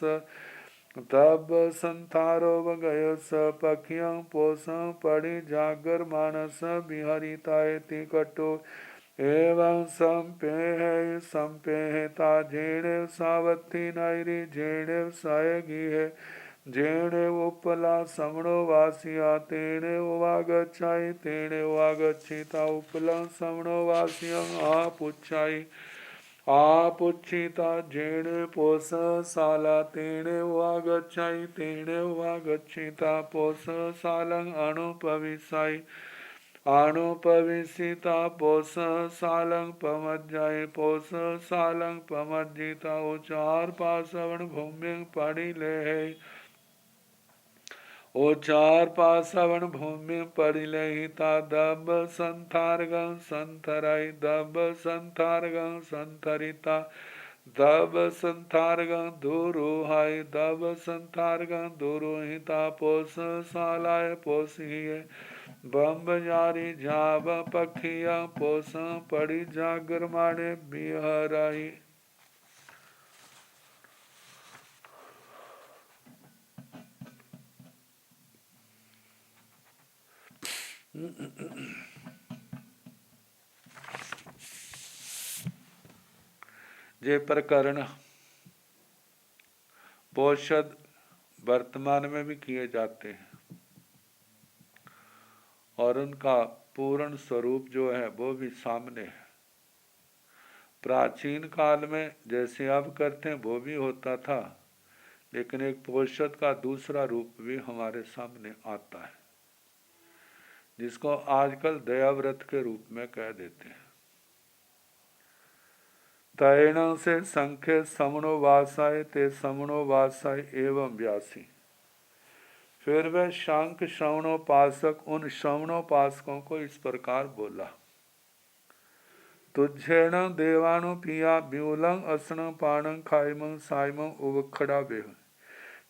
तब संतारो गयो स पखियं पोषं पड़ि जागर मानस बिहरिताय तिकटो एवं संपेहता जेणे सावथी नैरी जेणे सयगिहे जेणे उपला समणो वासिया तेणे उवागच्छाई तेणे उवागच्छिता उपलं समणो वासियं आपुच्छाई आपुच्छिता जेणे पोष साला तेणे उवागच्छाई तेणे उवागच्छिता पोष सालं अणुपविसाई अणुपविसिता पोष सालं पमज्जाई पोष सालं पमज्जिता उचार पासवण भूमि पड़ी ले उचार पासवण भूमि परिलहिता दब संथारगं संथराई दब संथारगं संथरिता दब संथारगं दुरुहाई दब संथारगं दुरुहिता पोष सालाय पोषिये बम्ब जारी झाब पखिया पोष पड़ी जागर माने बिहराई। ये प्रकरण पोषद वर्तमान में भी किए जाते हैं और उनका पूर्ण स्वरूप जो है वो भी सामने है। प्राचीन काल में जैसे अब करते हैं वो भी होता था, लेकिन एक पोषद का दूसरा रूप भी हमारे सामने आता है, जिसको आजकल दयाव्रत के रूप में कह देते हैं। तैण से संख्य समणो वासाय ते समणो वासाय एवं व्यासी। फिर वह शंख श्रवणोपासक उन श्रवणोपासकों को इस प्रकार बोला, तुझेण देवानु पिया ब्यूलं असनं पाणं खाइमं साइमं उवखड़ा बेह।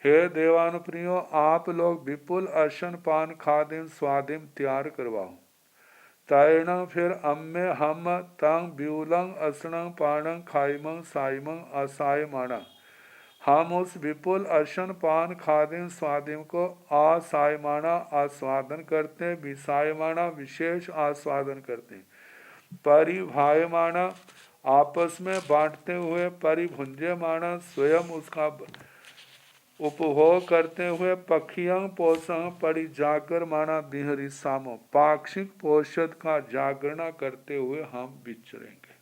हे देवानुप्रियो, आप लोग विपुल अशन पान खादिम स्वादिम तैयार करवाओ। तैण फिर अम्मे हम तंग ब्यूलं असनं पाणं खाइमं साइमं असायमाणा, हम उस विपुल अशन पान खादिम स्वादिम को आसायमाना आस्वादन करते, विसायमाना विशेष आस्वादन करते, परिभायमाना आपस में बांटते हुए, परिभुंजमाना स्वयं उसका उपभोग करते हुए, पखियं पोषं परि जाकर माना बिहरी सामो, पाक्षिक पोषद का जागरणा करते हुए हम विचरेंगे।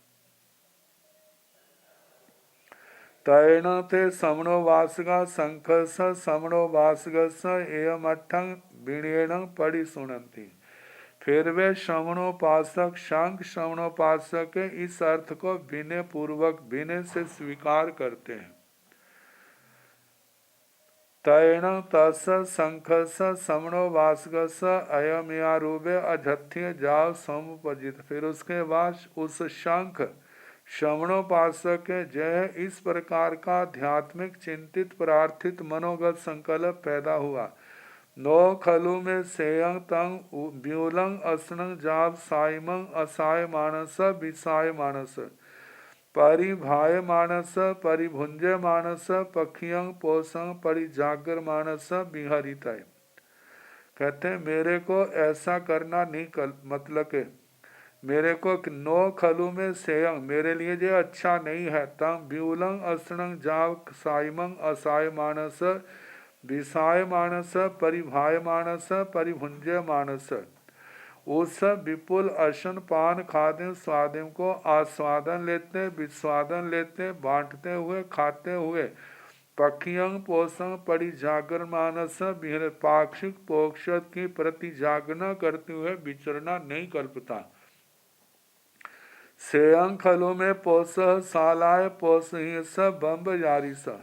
तैण ते समणो वासगा संखस समणो वासगस एवं अठंग विणेण पड़ी सुनंती। फिर वे श्रवणोपासक शंख श्रवणोपासक इस अर्थ को विनय पूर्वक विनय से स्वीकार करते हैं। तैण तस संखस समणो वासगस अयमयारूपे अजथ्य जाव समुपजित। फिर उसके बाद उस शंख श्रवणोपासक जय इस प्रकार का आध्यात्मिक चिंतित प्रार्थित मनोगत संकल्प पैदा हुआ, नो खलु में सेयं तंग ब्यूलं असनं जाव साइमं असाय मानस विसाय मानस परिभाय मानस परिभुंजे मानस पखियं पोषं परिजागर मानस बिहरिताय। कहते हैं मेरे को ऐसा करना नहीं मतलब के मेरे को नो खलु में सेयं मेरे लिए जो अच्छा नहीं है, तंग ब्यूलं असनं जाव साइमं असाय मानस विसाय मानस परिभाय मानस परिभुंजय मानस, उस विपुल अशन पान खादिम स्वादिम को आस्वादन लेते, विस्वादन लेते, बांटते हुए, खाते हुए, पखियं पोषं परि जागर मानस बिहर पाक्षिक पोक्षद की प्रति जागना करते हुए विचरना नहीं कल्पता। सेयं खलो में पोस सालाय पोसही स बम्ब यारी सा।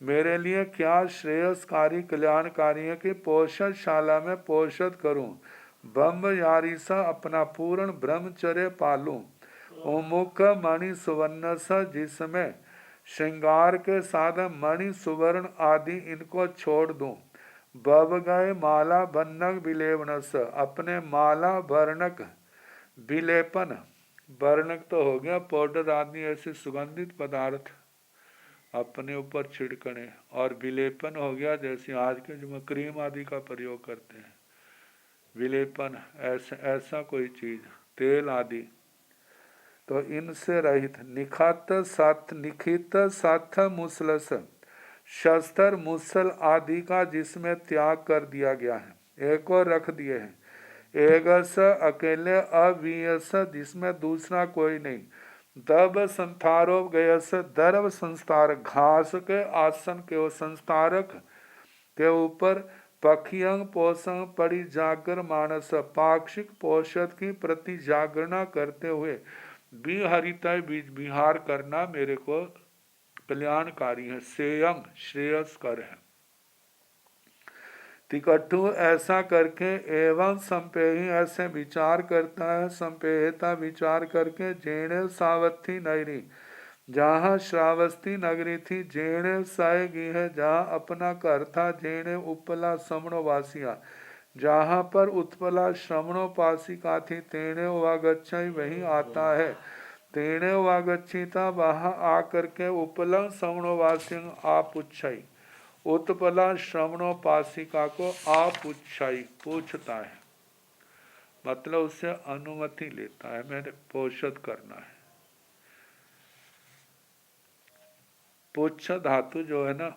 मेरे लिए क्या श्रेयस्कारी कल्याणकारी है कि पोषदशाला में पोषद करूं, बम्ब यारी सा अपना पूर्ण ब्रह्मचर्य पालूं। उमुख मणि सुवर्ण सा, जिसमें श्रृंगार के साधन मणि सुवर्ण आदि इनको छोड़ दूं। बब गए माला बन्नक विलेपन स, अपने माला वर्णक विलेपन, वर्णक तो हो गया पाउडर आदि ऐसे सुगंधित पदार्थ अपने ऊपर छिड़कने, और विलेपन हो गया जैसे आज के जो क्रीम आदि का प्रयोग करते हैं, विलेपन ऐसा कोई चीज, तेल आदि, तो इनसे रहित। निखत सथ निखित सथ मुसलस, शस्त्र मुसल आदि का जिसमें त्याग कर दिया गया है, एक और रख दिए हैं। एकस अकेले अवियस, जिसमें दूसरा कोई नहीं। दब संथारो गयस, दर्व संस्कार, घास के आसन के वो संस्कारक के ऊपर पखियंग पोषंग पड़ी जागर मानस, पाक्षिक पोषद की प्रति जागरणा करते हुए विहरितय बीज विहार करना मेरे को कल्याणकारी है, सेयंग श्रेयस्कर है। तिकट्ठु ऐसा करके एवं संपेही ऐसे विचार करता है, संपेहता विचार करके जेणे सावथी नगरी, जहाँ श्रावस्ती नगरी थी, जेणे सायगी है जहाँ अपना घर था, जेणे उपला श्रमणोवासिया जहाँ पर उत्पला श्रमणोपासिका थी, तेणे वागच्छई वही आता है, तेणे वागच्छिता वहाँ आकर के उपलंग श्रमणोवासी आपुच्छई, उत्पला श्रवणोपासिका को आपुच्छाई पूछता है, मतलब उससे अनुमति लेता है, मैंने पोषद करना है। पुच्छ धातु जो है ना,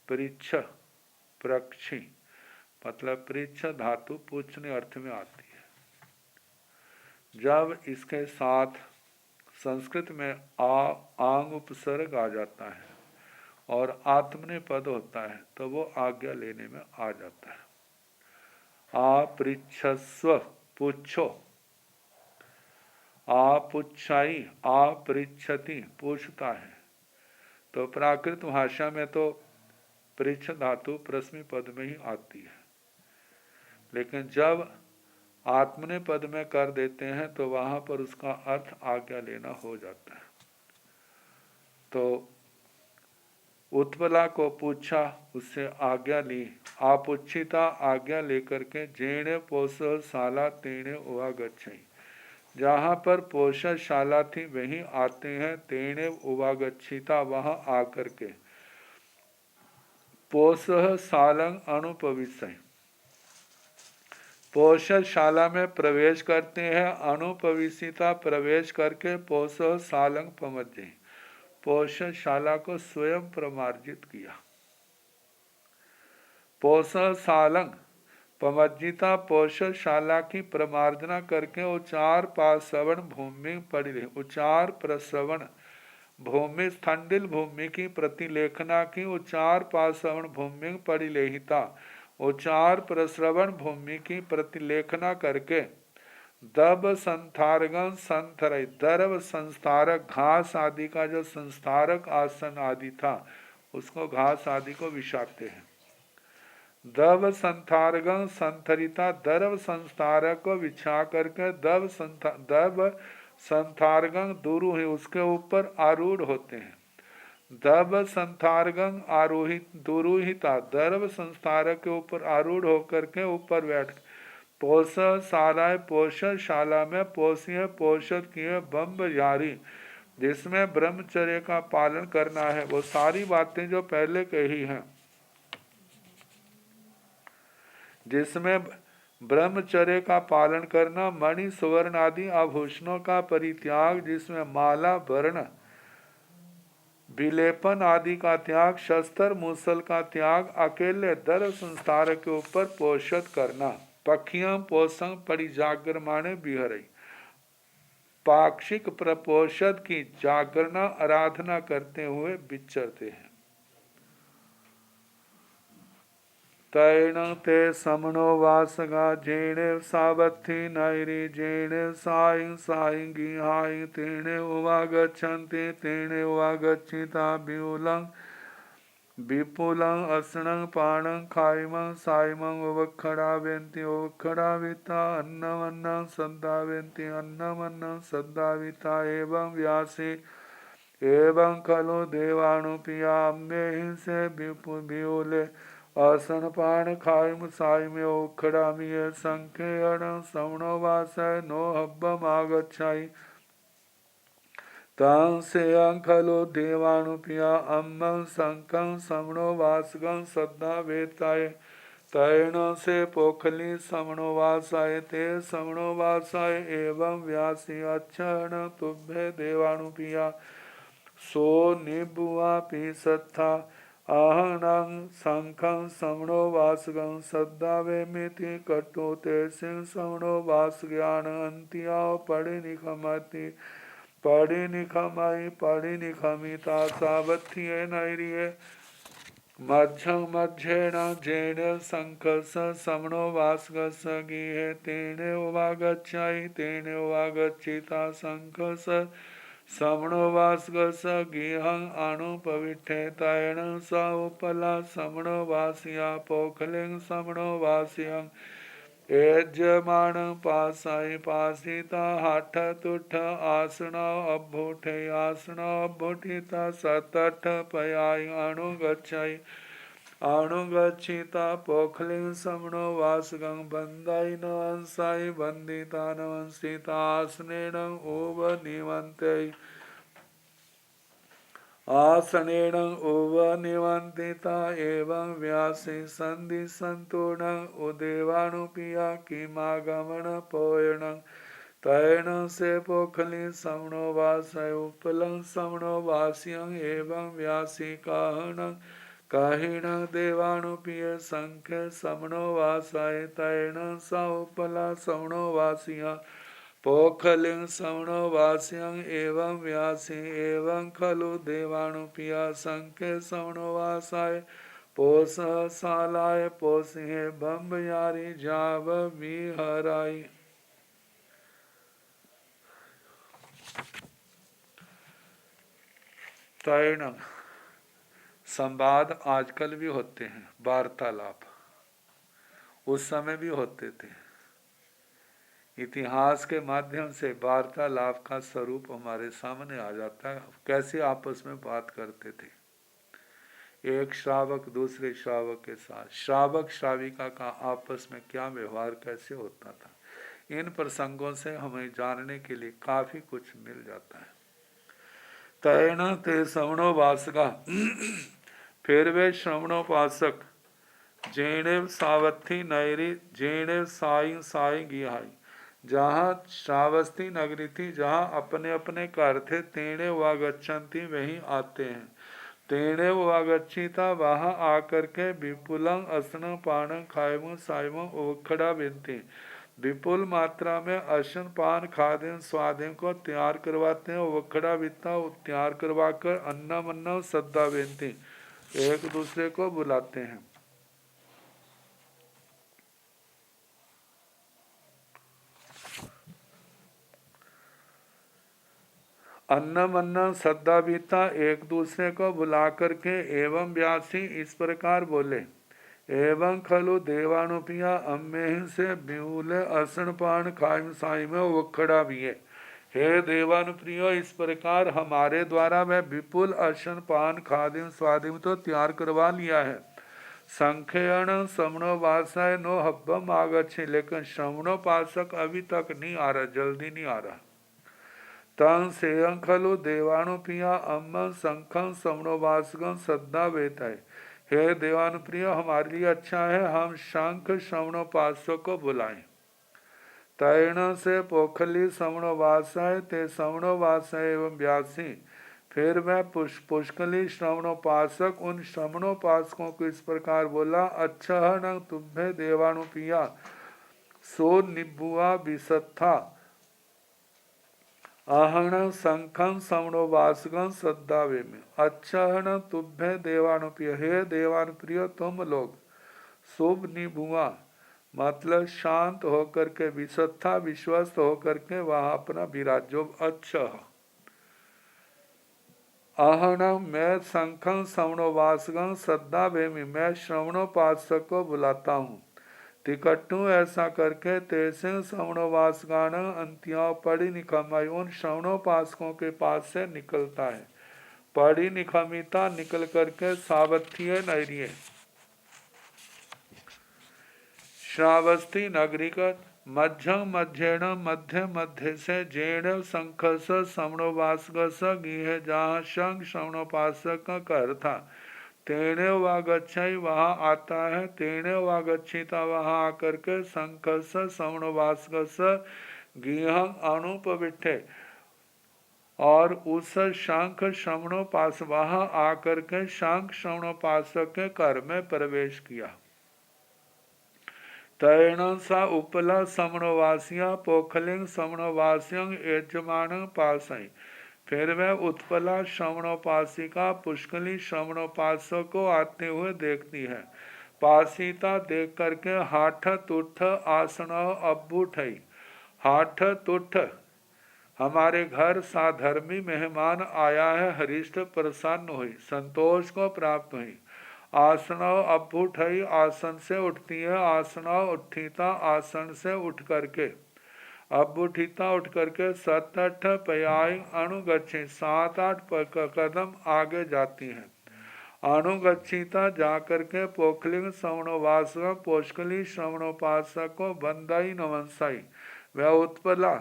परीक्ष प्रक्षी, मतलब परीक्ष धातु पूछने अर्थ में आती है। जब इसके साथ संस्कृत में आंग उपसर्ग आ जाता है और आत्मने पद होता है तो वो आज्ञा लेने में आ जाता है। आपृच्छस्व पूछो, आपुच्छाई आपृच्छति पूछता है। तो प्राकृत भाषा में तो पृच्छ धातु प्रश्न पद में ही आती है, लेकिन जब आत्मने पद में कर देते हैं तो वहां पर उसका अर्थ आज्ञा लेना हो जाता है। तो उत्पला को पूछा, उससे आज्ञा ली, आपुच्छिता आज्ञा लेकर के जेणे पोषशाला तेणे उवागच्छई, जहाँ पर पोषशाला थी वहीं आते हैं, तेणे उवागच्छिता वहाँ आकर के, पोषः सालंग अनुपविशय पोषशाला में प्रवेश करते हैं, अनुपविशिता प्रवेश करके पोषः सालंग पमज्जई पोषशाला को स्वयं प्रमार्जित किया। पोषः सालंग पमज्जिता पोषशाला की प्रमार्जना करके उचार पासवण भूमि पड़ी रही, उचार प्रसवण भूमि स्थंडिल भूमि की प्रतिलेखना की, उचार पासवण भूमि पड़ी लेहिता उचार प्रश्रवण भूमि की प्रतिलेखना करके, दब संथारगन संथरय दर्व संस्थारक घास आदि का जो संस्थारक आसन आदि था उसको घास आदि को विषाते हैं। दब संथारगन संथरिता दर्व संस्थारक को बिछा करके दब संथारगन दुरु है उसके ऊपर आरूढ़ होते हैं। दब संथारगन आरोहित दुरुहिता दर्व संस्थारक के ऊपर आरूढ़ होकर के ऊपर बैठ, पोषशाला पोषशाला में पोषिय पोषद किए बम्ब यारी, जिसमें ब्रह्मचर्य का पालन करना है, वो सारी बातें जो पहले कही हैं, जिसमें ब्रह्मचर्य का पालन करना, मणि सुवर्ण आदि आभूषणों का परित्याग, जिसमें माला वर्ण विलेपन आदि का त्याग, शस्त्र मूसल का त्याग, अकेले दर्व संस्थार के ऊपर पोषद करना, पखियां पोषण परिजागर माने बिहरई, पाक्षिक प्रपोषद की जागरणा आराधना करते हुए विचरते हैं। तैण ते समनो वासगा जेणे सावथी नैरी जेणे साई साई गिहाई तेणे उवागच्छन्ति तेणे उवागच्छिता विपुलं विपुलं असनं पाणं खायमं सायमं उवखडावेन्ति उवखडाविता अन्नमन्नं सद्दावेन्ति अन्नमन्नं सद्दाविता एवं व्यासे एवं खलु देवानुपियाम्ये हिंसे विपुले आसन पान खायम सायमे उखड़ामिये संख्यण सवणो वासय नो हब्बम आगच्छाई तां सेयं खलु देवानुपिया अम्मं संकं समणो वासगं सद्दा वेताय तैण से पोखली समणो वासाय ते समणो वासाय एवं व्यासी अच्छण तुभ्य देवानुपिया सो निबुआ पी सत्था आहनं संखं समणो वासगं सद्दावे मिति कटो ते सिंह समणो वास ज्ञान अंतियाओ पढ़ी निखमति पढ़ी निखमाई पढ़ी निखमिता सावथिये नैरिये मध्यं मध्येण जेण संखस समणो वासगस गीहे तेणे उवागच्छाई तेणे उवागच्छिता संखस समणो वासगस गिहं अणुपविठे तैण स उपला समणो वासिया पोखलिंग समणो वासियं यजमान पासाई पासिता हठ तुठ आसना अभूठे आसना अभूठिता सतठ पयाई अणुगच्छाई अणुगच्छिता पोखलिंग समणो वासगं बंदाई न अंसाई बंदिता न वंसिता आसनेन उव निवन्ते आसनेन उव निवन्तिता एवं व्यासी संधि संतूर्ण उदेवानुपिया किमागमन पोयण तैण से पोखली समणो वासय उपलं समणो वास्यं एवं व्यासी काहनं काहिण देवानुपिय संख्य समणो वासाय तैण स उपला समणो वासिया पोखलिं समणो वास्यं एवं व्यासी एवं खलु देवानुपिया संख्य समणो वासाय पोष सालाय पोषे बम्ब यारी जाव विहराई। तैण संवाद आजकल भी होते हैं, वार्तालाप उस समय भी होते थे। इतिहास के माध्यम से वार्तालाप का स्वरूप हमारे सामने आ जाता है, कैसे आपस में बात करते थे। एक श्रावक दूसरे श्रावक के साथ, श्रावक श्राविका का आपस में क्या व्यवहार कैसे होता था, इन प्रसंगों से हमें जानने के लिए काफी कुछ मिल जाता है। तैण ते श्रवणो वासका फिर वे श्रवणोपासक जेणे सावथी नैरी जेणे साई साई गिहाई, जहाँ श्रावस्ती नगरी थी, जहाँ अपने अपने घर थे, तेणे वागच्छन्ति वहीं आते हैं, तेणे वागच्छिता वहाँ आकर के विपुलं असन पान खायम सायम उखड़ा बिनती, विपुल मात्रा में अशन पान खाद्य स्वादों को तैयार करवाते हैं, उखड़ा वित्ता तैयार करवाकर अन्ना मन्ना सद्दा बेनती एक दूसरे को बुलाते हैं। अन्न मन्ना सद्दा बीता एक दूसरे को बुला करके एवं व्यासी इस प्रकार बोले, एवं खलु देवानुपिया अम्मे से बिहुले असन पान खाइम साई में उखड़ा भी है। हे देवानुप्रियो, इस प्रकार हमारे द्वारा वह विपुल असन पान खादिम स्वादिम तो तैयार करवा लिया है। संख्यण श्रवणो वासाय नो हब्बम आगच्छे, लेकिन श्रवणोपासक अभी तक नहीं आ रहा, जल्दी नहीं आ रहा। तं सेयं खलु देवानुप्रिया अम्म संखं श्रवणो वासगं सद्दा वेताय। हे देवानुप्रिय, हमारे लिए अच्छा है हम शंख श्रवणोपासक को बुलाएं। तैण से पोखली श्रवणोवासाय ते श्रवणोवासाय एवं व्यासी, फिर मैं पुष्कली श्रवणोपासक उन श्रवणोपासकों को इस प्रकार बोला, अच्छा न तुम्हें देवानुपिया सो निबुआ विसत्था आहण संखं श्रवणोवासगं सद्दावे में। अच्छा न तुभ्य देवानुप्रिय, हे देवानुप्रिय तुम लोग शुभ निभुआ मतलब शांत होकर के, विशुद्धा विश्वस्त होकर के वहां अपना विराजो। अच्छा, आहणम मैं शंखं श्रवणोपासकं श्रद्धा भेमी, मैं श्रवणोपासक को बुलाता हूँ। तिकट्टू ऐसा करके तेसे श्रवणोपासकान अंत्या पढ़ी निकमाई, उन श्रवणोपासकों के पास से निकलता है। पढ़ी निखमिता निकल करके सावत्थिय नैरिय श्रावस्ती नगरी का मध्यम मध्येण मध्य मध्य से जेण शंखस श्रवणोपासक गीह जहाँ शंख श्रवणोपासक का अर्थ था। तेणे वागच्छई वहाँ आता है, तेणे वागच्छिता वहाँ आकर के शंखस श्रवणोपासक गीह अनुपविठे और उस शंख श्रवणोपास वहाँ आकर के शंख श्रवणोपासक के घर में प्रवेश किया। तैण सा उपला समणवासिया पोखलिंग समणवासियं यजमान पासई, फिर वह उत्पला श्रवणोपासिका पुष्कली श्रवणोपासक को आते हुए देखती है। पासिता देख करके हाठ तुठ आसन अब्बू ठई, हाठ तुठ हमारे घर साधर्मी मेहमान आया है, हरिष्ठ प्रसन्न हुई, संतोष को प्राप्त हुई। आसनाओ अब्बू ठई आसन से उठती है, आसनाओ उठीता आसन से उठ करके, अब्बू उठीता उठ करके सतठ पयाय अनुगच्छे 7-8 कदम आगे जाती हैं। अनुगच्छिता जाकर के पोखलिंग श्रवणोपासक पोष्कली श्रवणोपासक को बंदाई नमनसाई, वह उत्पला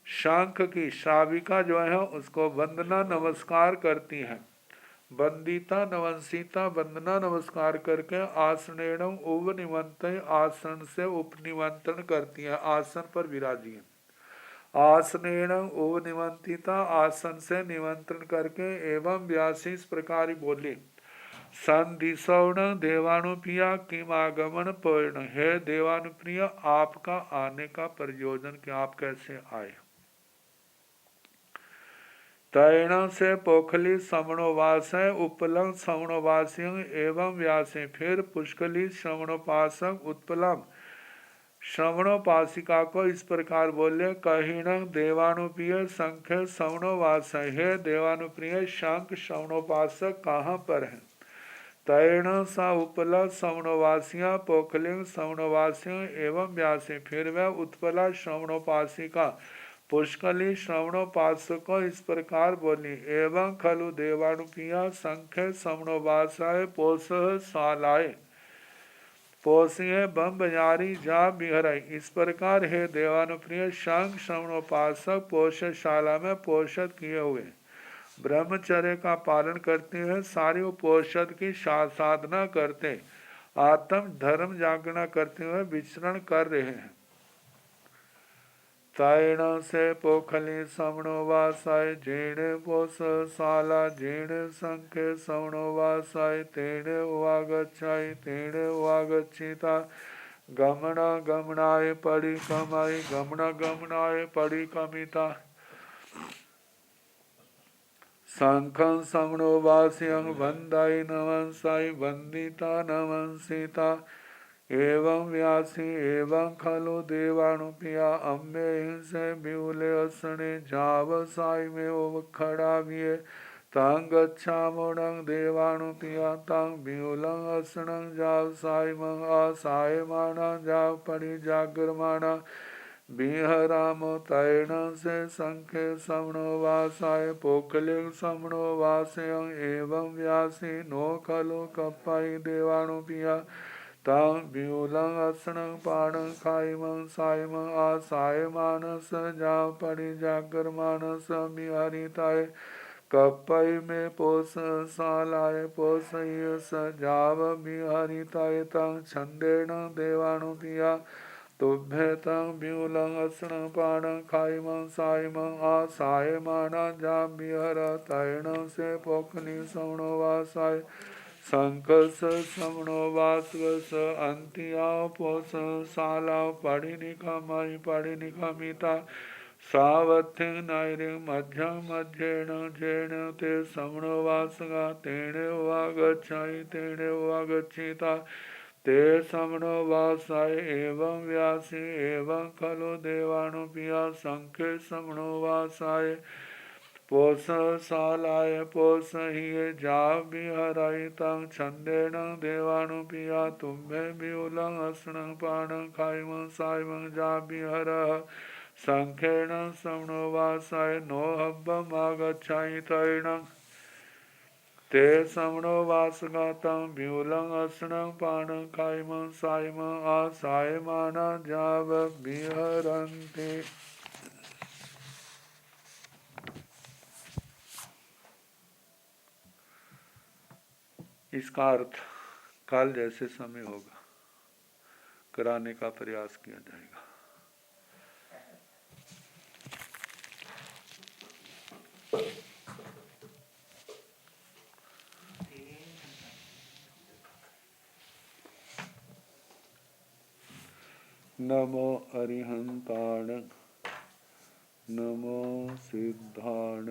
शंख की श्राविका जो है उसको वंदना नमस्कार करती है। वंदिता नवंसिता वंदना नमस्कार करके आसनेणम उपनिमंत आसन से उपनिमंत्रण करती है, आसन पर विराजी है। आसनेणम उपनिमंतिता आसन से निमंत्रण करके एवं व्यासी इस प्रकार बोली। संदिशौण देवानुप्रिया किमागमन पूर्ण, है देवानुप्रिय आपका आने का प्रयोजन कि आप कैसे आए। तैण से पोखली श्रवणोवास उपलम श्रवणोवासियों एवं व्यासे, फिर पुष्कली श्रवणोपासक उत्पलम श्रवणोपासिका को इस प्रकार बोले। कहीण देवानुप्रिय संख्य श्रवणोवास, हे देवानुप्रिय शंख श्रवणोपासक कहाँ पर है। तैण सा उपला श्रवणोवासिया पोखलिंग श्रवणोवासियों एवं व्यासे, फिर वह उत्पला श्रवणोपासिका पुष्कली श्रवणोपासक को इस प्रकार बोली। एवं खलु देवानुप्रिया संख्य श्रवणोपासाय पोष सालाय, पोषिये बम बजारी जा बिहराई, इस प्रकार हे देवानुप्रिय शंख श्रवणोपासक पोषशाला में पोषद किए हुए ब्रह्मचर्य का पालन करते हैं, सारी उपोषद की साधना करते, आत्म धर्म जागरण करते हुए विचरण कर रहे हैं। तैण से पोखली श्रवणोवासाय जेणे पोष साला जेणे संख्य श्रवणोवासाय तेणे वागच्छाय तेणे वागच्छिता गमना गमनाय परिकमाय गमना गमनाय परिकमिता शंखं श्रवणोवास्यं वंदाय नमंसाय वंदिता नमंसिता एवं व्यासी एवं खलु देवानुप्रिया अम्बे हिंसे बिउले असने जाव साई में वो खड़ा विये तंग गच्छामोडं देवानुप्रिया तंग बिउलं असनं जाव साई मंग आसाय माना जाव परि जागरमाना बिहराम। तैण से संख्य श्रवणोवासाय पोखलिंग श्रवणोवास्यं एवं व्यासी नो खलु कप्पाई देवानुप्रिया तंग बिउलं असनं पाणं खाइमं साइमं आसाय मानस जाव परि जागर मानस बिहरिताय कपई में पोष सालाय पोषय सजाव बिहरिताय तंग छंदेण देवानुप्रिया तुभ्य तंग बिउलं असनं पाणं खाइमं साइमं आसाय माना जा बिहर। तैण से पोखली श्रवणोवासाय संकस श्रवणोवास अंतिया पोष साला पढ़ी निखमिता सावत्थि नैरि मध्यम मध्येण जेण ते श्रवणोवासगा तेणे वागच्छाय तेणे वागच्छिता ते समनो वासाय एवं व्यासी एवं खलु देवानुपिया संख्य समनो वासाय पोषशालाय पोषहिये जाभिहरयितं छन्देन देवानुपिया तुम्हे व्यूलं अस्नं पानं खायमं सायमं जाभिहरः संख्येन समनो वासाय नो हव्यमागच्छायितैनं ते समनो वासगातं व्यूलं अस्नं पानं खायमं सायमं आसायमाना जाभिहरन्ति। इसका अर्थ काल जैसे समय होगा कराने का प्रयास किया जाएगा। नमो अरिहंताण नमो सिद्धाण